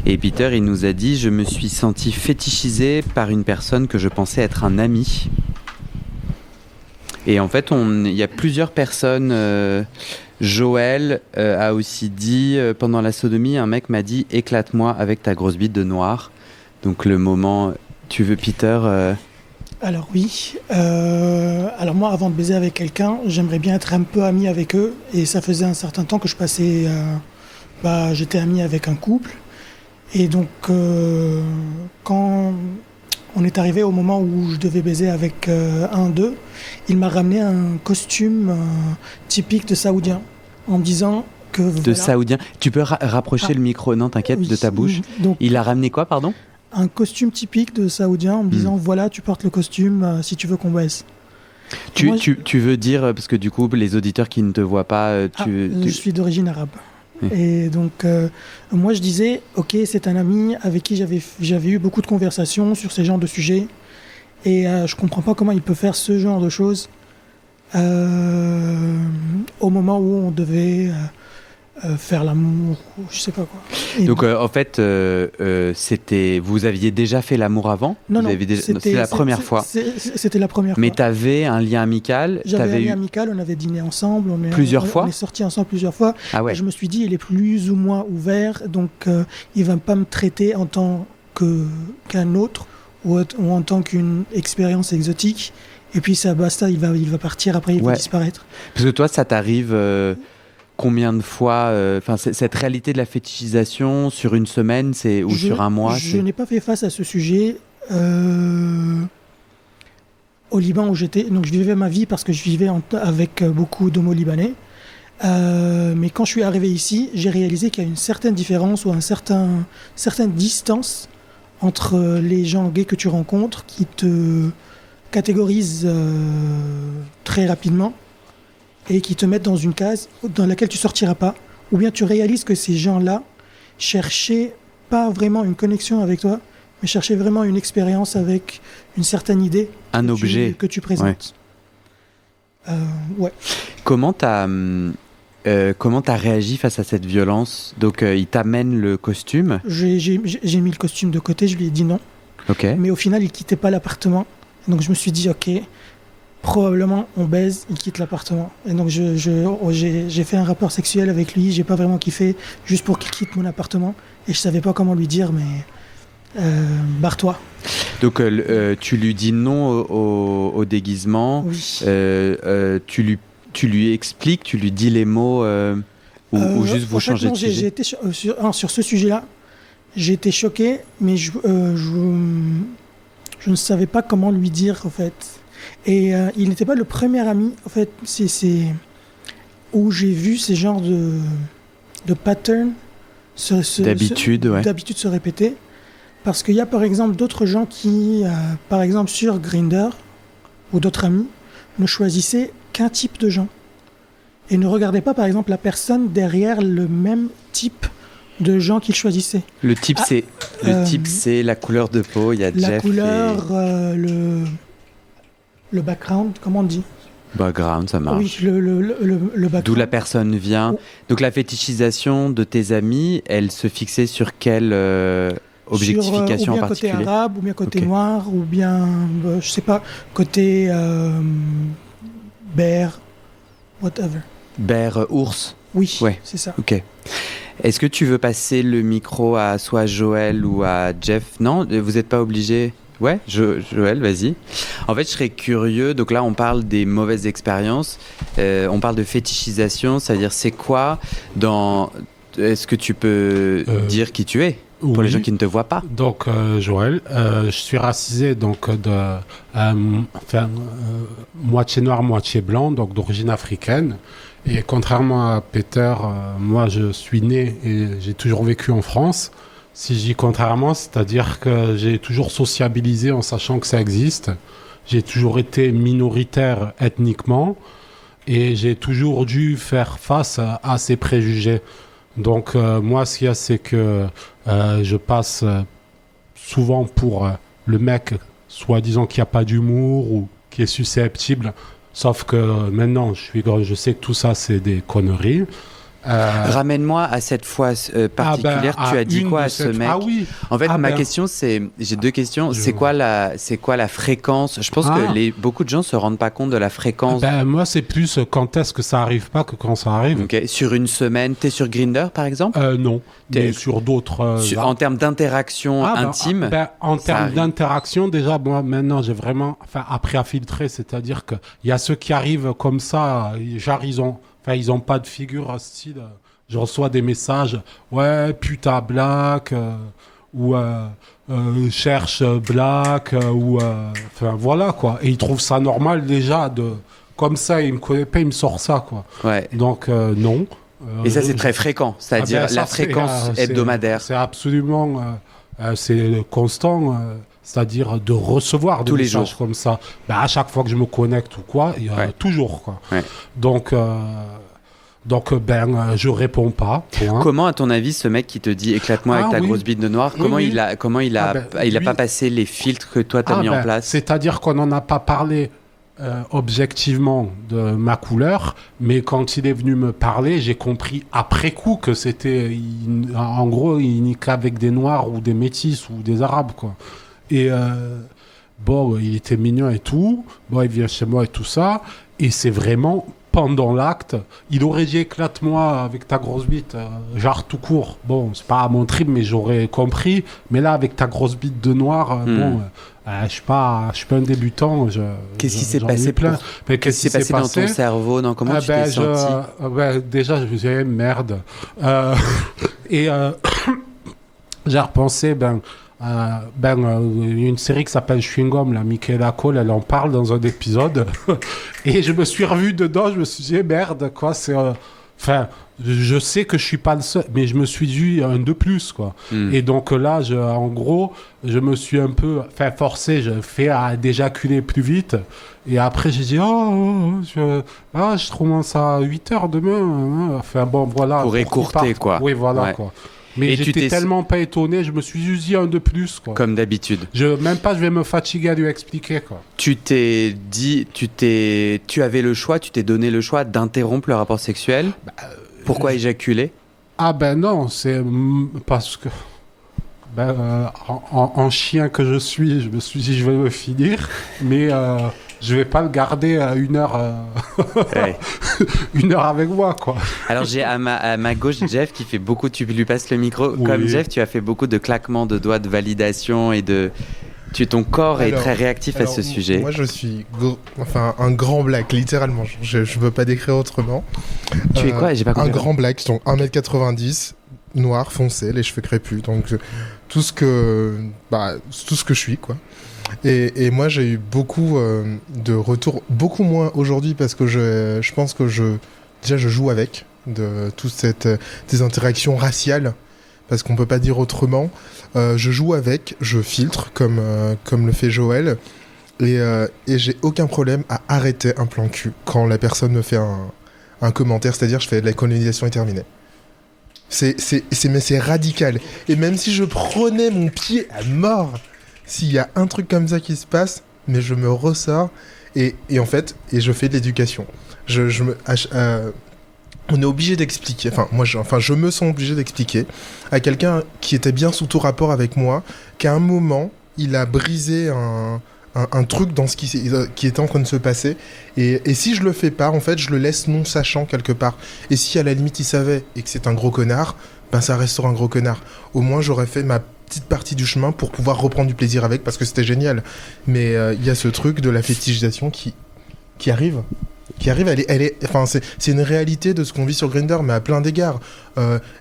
Et Peter, il nous a dit: je me suis senti fétichisé par une personne que je pensais être un ami. Et en fait, il y a plusieurs personnes. Joël a aussi dit pendant la sodomie, un mec m'a dit: éclate-moi avec ta grosse bite de noir. Donc le moment, tu veux, Peter Alors oui. Alors moi, avant de baiser avec quelqu'un, j'aimerais bien être un peu ami avec eux. Et ça faisait un certain temps que je passais. J'étais ami avec un couple. Et donc, quand on est arrivé au moment où je devais baiser avec un d'eux, il m'a ramené un costume typique de Saoudien, en me disant que... De Saoudien. Tu peux rapprocher le micro, non, t'inquiète, oui, de ta bouche. Donc, il a ramené quoi, pardon? Un costume typique de Saoudien, en me disant, voilà, tu portes le costume si tu veux qu'on baise. Tu veux dire, parce que du coup, les auditeurs qui ne te voient pas... Je suis d'origine arabe. Et donc, moi, je disais, ok, c'est un ami avec qui j'avais eu beaucoup de conversations sur ces genres de sujets. Et je comprends pas comment il peut faire ce genre de choses au moment où on devait faire l'amour, je sais pas quoi. Et donc, en fait, vous aviez déjà fait l'amour avant? Non, c'était la première fois. C'était la première fois. Mais tu avais un lien amical? J'avais un lien amical, on avait dîné ensemble. Plusieurs fois? On est sortis ensemble plusieurs fois. Ah ouais. Et je me suis dit, il est plus ou moins ouvert, donc il va pas me traiter en tant qu'un autre ou en tant qu'une expérience exotique. Et puis ça basta, il va partir après, il va disparaître. Parce que toi, ça t'arrive combien de fois cette réalité de la fétichisation sur une semaine ou sur un mois? Je n'ai pas fait face à ce sujet au Liban où j'étais. Donc je vivais ma vie parce que je vivais avec beaucoup d'homos libanais. Mais quand je suis arrivé ici, j'ai réalisé qu'il y a une certaine différence ou une certaine distance entre les gens gays que tu rencontres qui te catégorisent très rapidement et qui te mettent dans une case dans laquelle tu sortiras pas, ou bien tu réalises que ces gens-là cherchaient pas vraiment une connexion avec toi, mais cherchaient vraiment une expérience avec une certaine idée objet que tu présentes. Ouais. Comment t'as réagi face à cette violence? Donc, il t'amène le costume. J'ai mis le costume de côté, je lui ai dit non. Ok. Mais au final, il quittait pas l'appartement. Donc je me suis dit, ok, probablement on baise, il quitte l'appartement. Et donc j'ai fait un rapport sexuel avec lui, j'ai pas vraiment kiffé, juste pour qu'il quitte mon appartement. Et je savais pas comment lui dire, mais barre-toi. Donc, tu lui dis non au déguisement. Oui. Tu lui expliques, tu lui dis les mots ou juste vous changez de j'ai sujet. été sur ce sujet-là, j'ai été choqué, mais je ne savais pas comment lui dire, en fait. Et il n'était pas le premier ami, en fait, c'est où j'ai vu ces genres de patterns D'habitude, ouais. d'habitude se répéter. Parce qu'il y a par exemple d'autres gens qui, par exemple sur Grindr, ou d'autres amis, ne choisissaient qu'un type de gens. Et ne regardaient pas par exemple la personne derrière le même type de gens qu'ils choisissaient. Le type, c'est la couleur de peau. Il y a La Jeff couleur, le background, comment on dit? Background, ça marche. Oui, le background. D'où la personne vient. Donc la fétichisation de tes amis, elle se fixait sur quelle objectification ou bien en particulier? côté arabe, ou bien côté Ok. noir, ou bien, je sais pas, côté bear, whatever. Bear, ours. Oui, Ouais. c'est ça. Ok. Est-ce que tu veux passer le micro à soit Joël ou à Jeff? Non, vous n'êtes pas obligé. Ouais, Joël, vas-y. En fait, je serais curieux. Donc là, on parle des mauvaises expériences. On parle de fétichisation. C'est-à-dire, c'est quoi dans... Est-ce que tu peux dire qui tu es pour les gens qui ne te voient pas? Donc, Joël, je suis racisé donc moitié noir, moitié blanc, donc d'origine africaine. Et contrairement à Peter, moi, je suis né et j'ai toujours vécu en France. Si je dis contrairement, c'est-à-dire que j'ai toujours sociabilisé en sachant que ça existe. J'ai toujours été minoritaire ethniquement et j'ai toujours dû faire face à ces préjugés. Donc moi, ce qu'il y a, c'est que je passe souvent pour le mec, soi-disant qui n'a pas d'humour ou qui est susceptible. Sauf que maintenant, je sais que tout ça, c'est des conneries. Ramène-moi à cette fois particulière. Tu as dit quoi à ce mec? Ah oui. En fait, ma question, c'est... J'ai deux questions. C'est quoi la fréquence? Je pense que beaucoup de gens se rendent pas compte de la fréquence. Moi, c'est plus quand est-ce que ça arrive pas que quand ça arrive. Ok. Sur une semaine, t'es sur Grindr, par exemple? Non. Mais sur d'autres... en termes d'interaction intime? En termes arrive. d'interaction, déjà, moi, maintenant, j'ai vraiment appris à filtrer. C'est-à-dire qu'il y a ceux qui arrivent comme ça, genre, ils ont pas de figure style. Je reçois des messages, ouais, putain black, ou cherche black, ou voilà quoi. Et ils trouvent ça normal déjà comme ça. Il me connaît pas, il me sort ça quoi. Ouais. Donc non. Et ça c'est très fréquent, c'est-à-dire la fréquence hebdomadaire. C'est absolument, c'est constant. C'est-à-dire de recevoir des tous les messages jours comme ça. À chaque fois que je me connecte ou quoi, il y a toujours quoi. Ouais. Donc je réponds pas. Point. Comment, à ton avis, ce mec qui te dit éclate-moi avec ta grosse bite de noir, comment il a lui, pas passé les filtres que toi t'as mis en place? C'est-à-dire qu'on n'en a pas parlé objectivement de ma couleur, mais quand il est venu me parler, j'ai compris après coup que c'était, en gros, il niquait avec des noirs ou des métis ou des arabes quoi. Et il était mignon et tout. Il vient chez moi et tout ça. Et c'est vraiment pendant l'acte, il aurait dit éclate-moi avec ta grosse bite, genre tout court. Bon, c'est pas à mon trip, mais j'aurais compris. Mais là, avec ta grosse bite de noir, je suis pas un débutant. Qu'est-ce qui s'est passé Qu'est-ce qui s'est passé dans ton cerveau? Comment tu t'es senti? Déjà, je me disais merde. Et j'ai repensé, une série qui s'appelle Chewing Gum, la Michaela Cole, elle en parle dans un épisode. Et je me suis revu dedans, je me suis dit, merde, quoi, c'est... je sais que je suis pas le seul, mais je me suis dit un de plus, quoi. Et donc là, en gros, je me suis un peu forcé, je fais à d'éjaculer plus vite. Et après, j'ai dit, je commence à 8h demain. Voilà. Pour écourter, quoi. Oui, voilà, ouais. quoi. Mais Et tu j'étais t'es- tellement pas étonné, je me suis juste dit un de plus, quoi. Comme d'habitude. Je vais me fatiguer à lui expliquer, quoi. Tu t'es dit, tu avais le choix, tu t'es donné le choix d'interrompre le rapport sexuel. Pourquoi éjaculer? Ah ben non, c'est parce que en chien que je me suis dit je vais me finir, mais je vais pas le garder à 1 heure, Ouais. 1 heure avec moi, quoi. Alors j'ai à ma gauche Jeff qui fait beaucoup, tu lui passes le micro. Oui. Comme Jeff, tu as fait beaucoup de claquements de doigts, de validation et de... ton corps est Alors- très réactif à ce sujet. Moi, je suis un grand black, littéralement. Je peux pas décrire autrement. Tu es quoi? J'ai pas Un compris. grand black, donc 1m90, noir, foncé, les cheveux crépus. Donc, tout ce que je suis, quoi. Et moi, j'ai eu beaucoup de retours, beaucoup moins aujourd'hui parce que je pense que je joue avec de toutes des interactions raciales. Parce qu'on peut pas dire autrement. Je joue avec, je filtre comme le fait Joël, et j'ai aucun problème à arrêter un plan cul quand la personne me fait un commentaire, c'est-à-dire je fais la colonisation est terminée. Mais c'est radical. Et même si je prenais mon pied à mort, s'il y a un truc comme ça qui se passe, mais je me ressors et en fait je fais de l'éducation. On est obligé d'expliquer, je me sens obligé d'expliquer à quelqu'un qui était bien sous tout rapport avec moi qu'à un moment, il a brisé un truc dans ce qui était en train de se passer. Et si je le fais pas, en fait, je le laisse non sachant quelque part. Et si à la limite il savait et que c'est un gros connard, ben ça restera un gros connard. Au moins, j'aurais fait ma petite partie du chemin pour pouvoir reprendre du plaisir avec parce que c'était génial. Mais il y a ce truc de la fétichisation qui arrive. C'est une réalité de ce qu'on vit sur Grindr, mais à plein d'égards.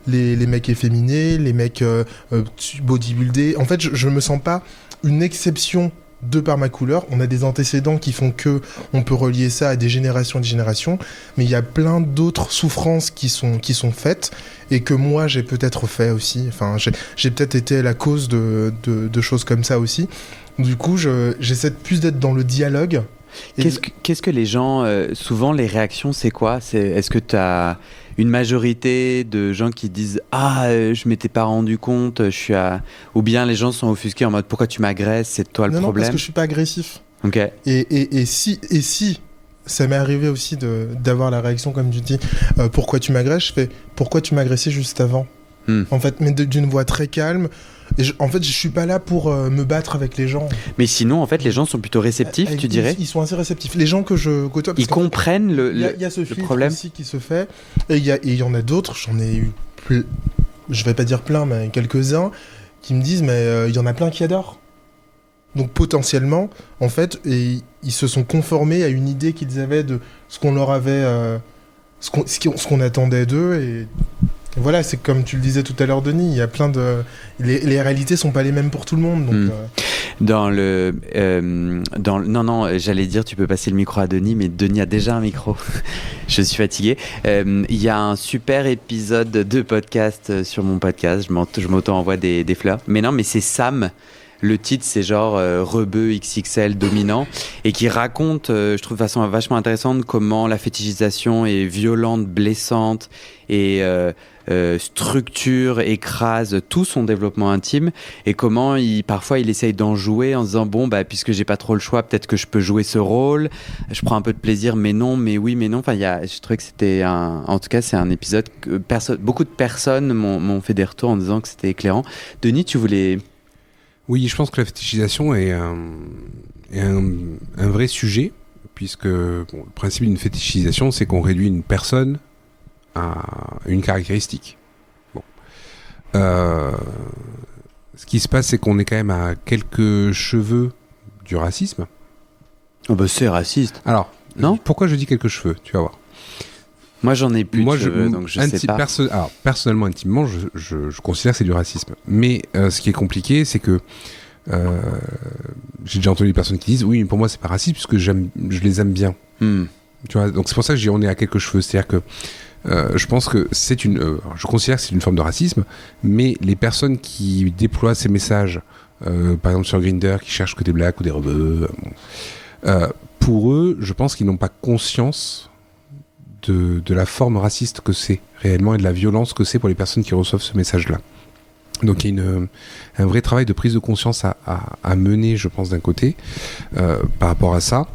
Les mecs efféminés, les mecs bodybuildés. En fait, je me sens pas une exception de par ma couleur. On a des antécédents qui font que on peut relier ça à des générations et des générations, mais il y a plein d'autres souffrances qui sont faites et que moi j'ai peut-être fait aussi. Enfin, j'ai peut-être été la cause de choses comme ça aussi. Du coup, j'essaie plus d'être dans le dialogue. Qu'est-ce que les gens, souvent les réactions, c'est quoi? Est-ce que tu as une majorité de gens qui disent « Ah, je m'étais pas rendu compte, ou bien les gens sont offusqués en mode « Pourquoi tu m'agresses? C'est toi le Non, problème ?» parce que je suis pas agressif. Ok. Et si ça m'est arrivé aussi d'avoir la réaction comme tu dis « Pourquoi tu m'agresses ?» Je fais « Pourquoi tu m'agressais juste avant ?» En fait, mais d'une voix très calme. Et en fait, je suis pas là pour me battre avec les gens. Mais sinon, en fait, les gens sont plutôt réceptifs, tu dirais? Ils sont assez réceptifs. Les gens que je côtoie... Ils comprennent il y a ce filtre problème aussi qui se fait. Et il y en a d'autres, j'en ai eu plus... Je vais pas dire plein, mais quelques-uns, qui me disent, mais il y en a plein qui adorent. Donc potentiellement, en fait, ils se sont conformés à une idée qu'ils avaient de ce qu'on leur avait... ce qu'on attendait d'eux et... Voilà, c'est comme tu le disais tout à l'heure, Denis, il y a plein de... Les réalités sont pas les mêmes pour tout le monde, donc... Non, j'allais dire, tu peux passer le micro à Denis, mais Denis a déjà un micro. Je suis fatigué. Il y a un super épisode de podcast sur mon podcast, je m'auto-envoie des fleurs. Mais non, mais c'est Sam. Le titre, c'est genre Rebeu XXL dominant et qui raconte, je trouve de façon vachement intéressante, comment la fétichisation est violente, blessante et structure, écrase tout son développement intime et comment parfois il essaye d'en jouer en se disant bon bah puisque j'ai pas trop le choix, peut-être que je peux jouer ce rôle, je prends un peu de plaisir mais non, mais oui, mais non. Enfin, je trouvais que c'était en tout cas c'est un épisode que beaucoup de personnes m'ont fait des retours en disant que c'était éclairant. Denis, tu voulais... Oui, je pense que la fétichisation est un vrai sujet, puisque le principe d'une fétichisation, c'est qu'on réduit une personne à une caractéristique. Ce qui se passe, c'est qu'on est quand même à quelques cheveux du racisme. Oh bah c'est raciste. Alors, non ? Pourquoi je dis quelques cheveux ? Tu vas voir. Moi, j'en ai plus de cheveux, donc je sais pas. Alors, personnellement, intimement, je considère que c'est du racisme. Mais ce qui est compliqué, c'est que j'ai déjà entendu des personnes qui disent « Oui, mais pour moi, c'est pas raciste, puisque je les aime bien. Tu vois, donc c'est pour ça que je dis on est à quelques cheveux. C'est-à-dire que je pense que je considère que c'est une forme de racisme, mais les personnes qui déploient ces messages, par exemple sur Grindr, qui cherchent que des blacks ou des rebeux, pour eux, je pense qu'ils n'ont pas conscience de la forme raciste que c'est réellement et de la violence que c'est pour les personnes qui reçoivent ce message-là. Donc il y a un vrai travail de prise de conscience à mener, je pense, d'un côté, par rapport à ça.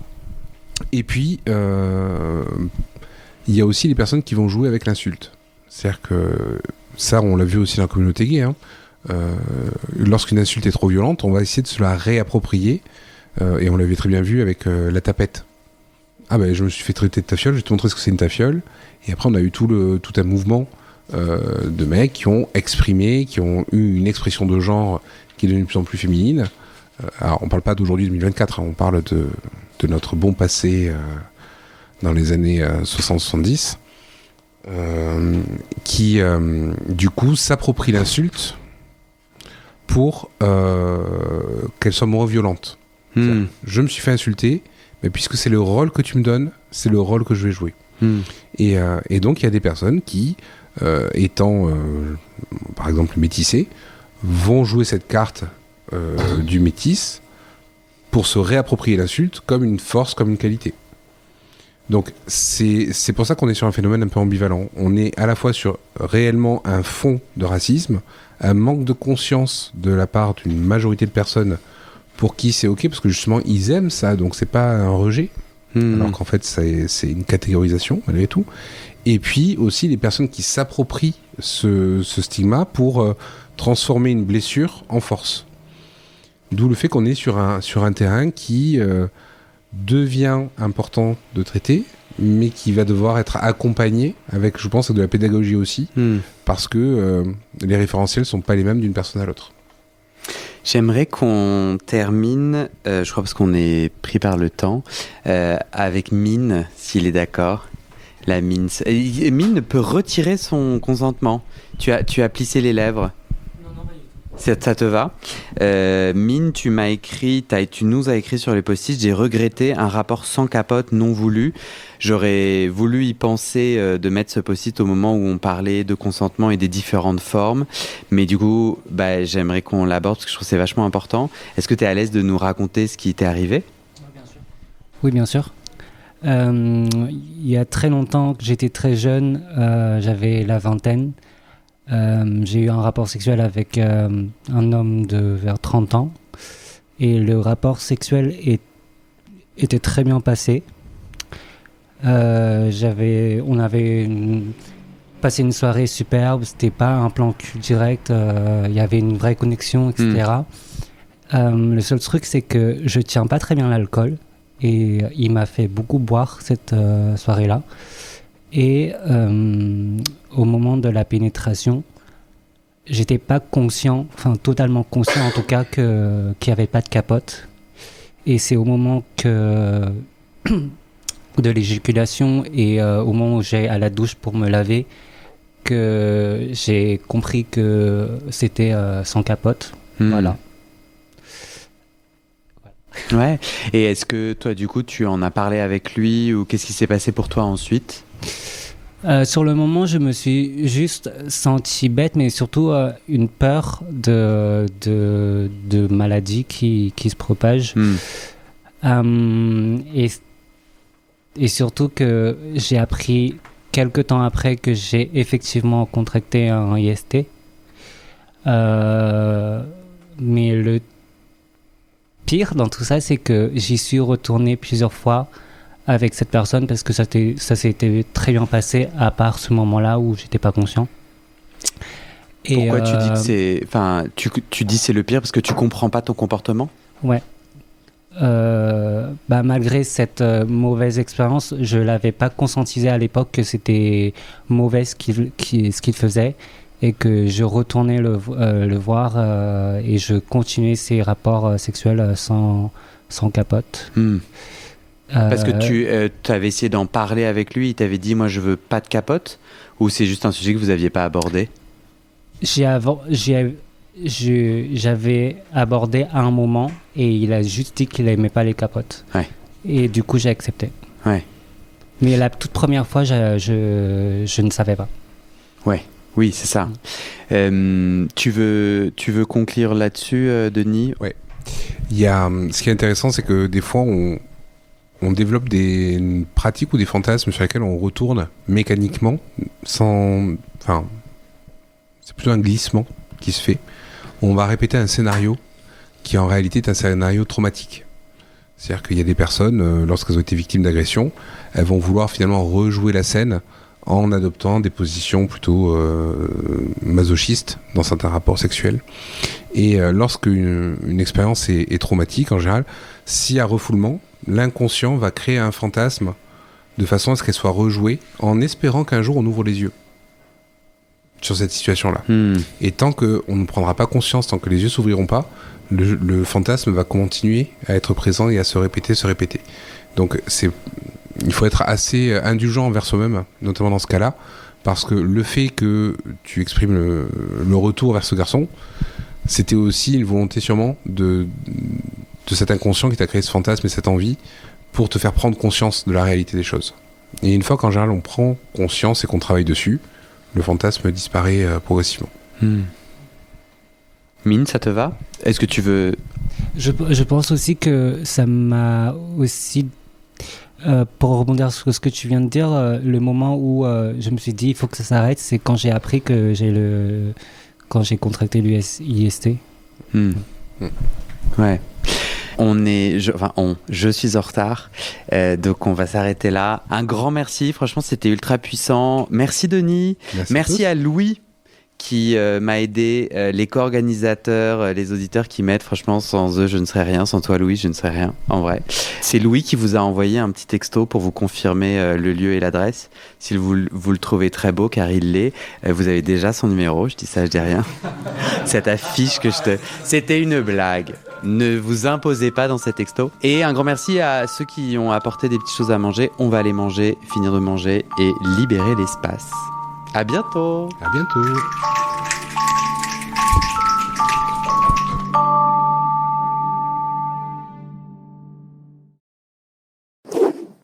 Et puis, il y a aussi les personnes qui vont jouer avec l'insulte. C'est-à-dire que ça, on l'a vu aussi dans la communauté gay, hein. Lorsqu'une insulte est trop violente, on va essayer de se la réapproprier, et on l'avait très bien vu avec la tapette. Ah ben, je me suis fait traiter de tafiole, je vais te montrer ce que c'est une tafiole. Et après, on a eu tout un mouvement de mecs qui ont exprimé, qui ont eu une expression de genre qui est devenue de plus en plus féminine. Alors, on parle pas d'aujourd'hui 2024, hein, on parle de notre bon passé dans les années 60-70, qui, du coup, s'approprie l'insulte pour qu'elle soit moins violente. Je me suis fait insulter, mais puisque c'est le rôle que tu me donnes, c'est le rôle que je vais jouer. Et donc, il y a des personnes qui, étant, par exemple, métissées, vont jouer cette carte du métis pour se réapproprier l'insulte comme une force, comme une qualité. Donc, c'est pour ça qu'on est sur un phénomène un peu ambivalent. On est à la fois sur réellement un fond de racisme, un manque de conscience de la part d'une majorité de personnes pour qui c'est ok, parce que justement, ils aiment ça, donc c'est pas un rejet, alors qu'en fait, c'est une catégorisation, malgré tout. Et puis aussi les personnes qui s'approprient ce stigma pour transformer une blessure en force. D'où le fait qu'on est sur un terrain qui devient important de traiter, mais qui va devoir être accompagné avec, je pense, de la pédagogie aussi, parce que les référentiels sont pas les mêmes d'une personne à l'autre. J'aimerais qu'on termine, je crois parce qu'on est pris par le temps, avec Mine, s'il est d'accord. La Mine. Mine peut retirer son consentement. Tu as plissé les lèvres. Ça te va. Mine, tu nous as écrit sur les post-it, j'ai regretté un rapport sans capote non voulu. J'aurais voulu y penser de mettre ce post-it au moment où on parlait de consentement et des différentes formes. Mais du coup, j'aimerais qu'on l'aborde parce que je trouve que c'est vachement important. Est-ce que tu es à l'aise de nous raconter ce qui t'est arrivé ? Oui, bien sûr. Il y a très longtemps, que j'étais très jeune, j'avais la vingtaine. J'ai eu un rapport sexuel avec un homme de vers 30 ans et le rapport sexuel était très bien passé. On avait passé une soirée superbe, c'était pas un plan cul direct, il y avait une vraie connexion, etc. Le seul truc, c'est que je tiens pas très bien l'alcool et il m'a fait beaucoup boire cette soirée-là. Et au moment de la pénétration, j'étais pas totalement conscient en tout cas qu'il n'y avait pas de capote. Et c'est au moment de l'éjaculation et au moment où j'ai à la douche pour me laver que j'ai compris que c'était sans capote. Voilà. Ouais. Et est-ce que toi, du coup, tu en as parlé avec lui ou qu'est-ce qui s'est passé pour toi ensuite ? Sur le moment, je me suis juste senti bête, mais surtout une peur de maladie qui se propage. Et surtout que j'ai appris quelques temps après que j'ai effectivement contracté un IST. Mais le pire dans tout ça, c'est que j'y suis retourné plusieurs fois avec cette personne parce que ça s'était très bien passé à part ce moment-là où j'étais pas conscient. Pourquoi tu dis que c'est... Enfin, tu dis c'est le pire parce que tu comprends pas ton comportement ? Ouais. Malgré cette mauvaise expérience, je l'avais pas conscientisé à l'époque que c'était mauvais ce qu'il faisait et que je retournais le voir et je continuais ces rapports sexuels sans capote. Parce que tu avais essayé d'en parler avec lui, il t'avait dit moi je veux pas de capote, ou c'est juste un sujet que vous aviez pas abordé ? J'avais abordé à un moment et il a juste dit qu'il aimait pas les capotes. Ouais. Et du coup j'ai accepté. Ouais. Mais la toute première fois je ne savais pas. Ouais. Oui, c'est ça. Tu veux conclure là-dessus, Denis ? Ouais. Ce qui est intéressant, c'est que des fois on développe des pratiques ou des fantasmes sur lesquels on retourne mécaniquement, enfin, c'est plutôt un glissement qui se fait. On va répéter un scénario qui en réalité est un scénario traumatique. C'est-à-dire qu'il y a des personnes, lorsqu'elles ont été victimes d'agression, elles vont vouloir finalement rejouer la scène en adoptant des positions plutôt masochistes dans certains rapports sexuels. Et lorsqu'une expérience est traumatique, en général, s'il y a refoulement, l'inconscient va créer un fantasme de façon à ce qu'elle soit rejouée en espérant qu'un jour on ouvre les yeux sur cette situation-là. Et tant qu'on ne prendra pas conscience, tant que les yeux s'ouvriront pas, le fantasme va continuer à être présent et à se répéter. Donc il faut être assez indulgent envers soi-même, notamment dans ce cas-là, parce que le fait que tu exprimes le retour vers ce garçon, c'était aussi une volonté sûrement de cet inconscient qui t'a créé ce fantasme et cette envie pour te faire prendre conscience de la réalité des choses. Et une fois qu'en général on prend conscience et qu'on travaille dessus, le fantasme disparaît progressivement. Mine, ça te va ? Est-ce que tu veux... Je pense aussi que ça m'a aussi, pour rebondir sur ce que tu viens de dire, le moment où je me suis dit il faut que ça s'arrête, c'est quand j'ai appris que quand j'ai contracté l'IST. Ouais. Je suis en retard, donc on va s'arrêter là. Un grand merci, franchement c'était ultra puissant. Merci Denis, merci à Louis qui m'a aidé, les co-organisateurs, les auditeurs qui m'aident. Franchement, sans eux, je ne serais rien. Sans toi, Louis, je ne serais rien, en vrai. C'est Louis qui vous a envoyé un petit texto pour vous confirmer le lieu et l'adresse. Si vous le trouvez très beau, car il l'est, vous avez déjà son numéro. Je dis ça, je dis rien. Cette affiche que C'était une blague. Ne vous imposez pas dans ces textos. Et un grand merci à ceux qui ont apporté des petites choses à manger. On va aller manger, finir de manger et libérer l'espace. À bientôt. À bientôt.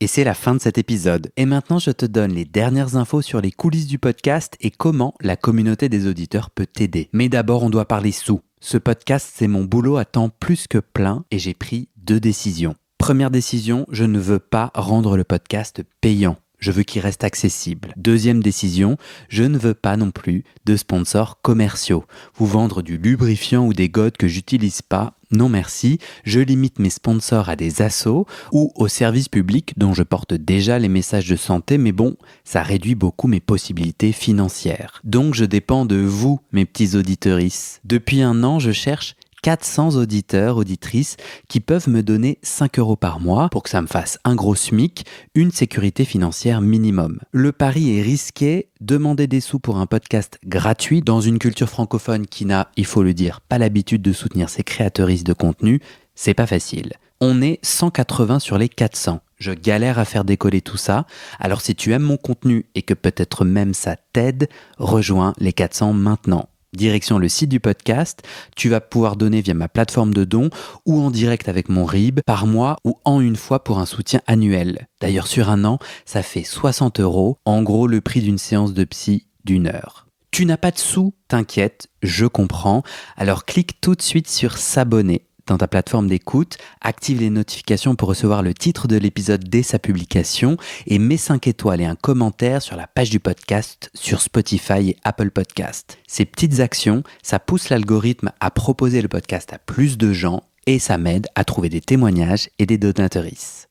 Et c'est la fin de cet épisode. Et maintenant, je te donne les dernières infos sur les coulisses du podcast et comment la communauté des auditeurs peut t'aider. Mais d'abord, on doit parler sous. Ce podcast, c'est mon boulot à temps plus que plein et j'ai pris 2 décisions. Première décision, je ne veux pas rendre le podcast payant. Je veux qu'il reste accessible. Deuxième décision, je ne veux pas non plus de sponsors commerciaux. Vous vendre du lubrifiant ou des godes que j'utilise pas, non merci. Je limite mes sponsors à des assos ou aux services publics dont je porte déjà les messages de santé, mais bon, ça réduit beaucoup mes possibilités financières. Donc je dépends de vous, mes petits auditorices. Depuis 1 an, je cherche 400 auditeurs, auditrices qui peuvent me donner 5 € par mois pour que ça me fasse un gros SMIC, une sécurité financière minimum. Le pari est risqué, demander des sous pour un podcast gratuit dans une culture francophone qui n'a, il faut le dire, pas l'habitude de soutenir ses créateuristes de contenu, c'est pas facile. On est 180 sur les 400. Je galère à faire décoller tout ça, alors si tu aimes mon contenu et que peut-être même ça t'aide, rejoins les 400 maintenant. Direction le site du podcast, tu vas pouvoir donner via ma plateforme de dons ou en direct avec mon RIB par mois ou en une fois pour un soutien annuel. D'ailleurs sur 1 an, ça fait 60 €, en gros le prix d'une séance de psy d'1 heure. Tu n'as pas de sous, t'inquiète, je comprends, alors clique tout de suite sur s'abonner. Dans ta plateforme d'écoute, active les notifications pour recevoir le titre de l'épisode dès sa publication et mets 5 étoiles et un commentaire sur la page du podcast sur Spotify et Apple Podcast. Ces petites actions, ça pousse l'algorithme à proposer le podcast à plus de gens et ça m'aide à trouver des témoignages et des donatrices.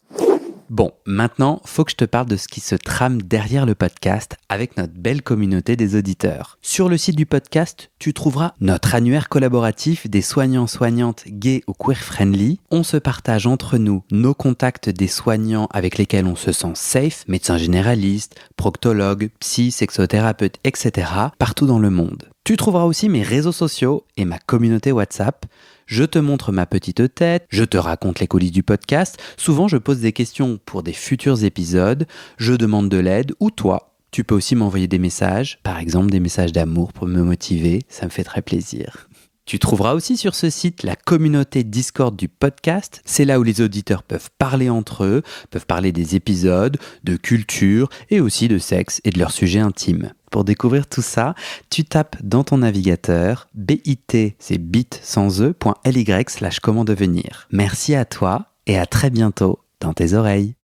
Bon, maintenant, faut que je te parle de ce qui se trame derrière le podcast avec notre belle communauté des auditeurs. Sur le site du podcast, tu trouveras notre annuaire collaboratif des soignants-soignantes gays ou queer-friendly. On se partage entre nous nos contacts des soignants avec lesquels on se sent safe, médecins généralistes, proctologues, psy, sexothérapeutes, etc. partout dans le monde. Tu trouveras aussi mes réseaux sociaux et ma communauté WhatsApp. Je te montre ma petite tête, je te raconte les coulisses du podcast, souvent je pose des questions pour des futurs épisodes, je demande de l'aide ou toi, tu peux aussi m'envoyer des messages, par exemple des messages d'amour pour me motiver, ça me fait très plaisir. Tu trouveras aussi sur ce site la communauté Discord du podcast, c'est là où les auditeurs peuvent parler entre eux, peuvent parler des épisodes, de culture et aussi de sexe et de leurs sujets intimes. Pour découvrir tout ça, tu tapes dans ton navigateur bit, c'est bit sans e.ly/comment devenir. Merci à toi et à très bientôt dans tes oreilles.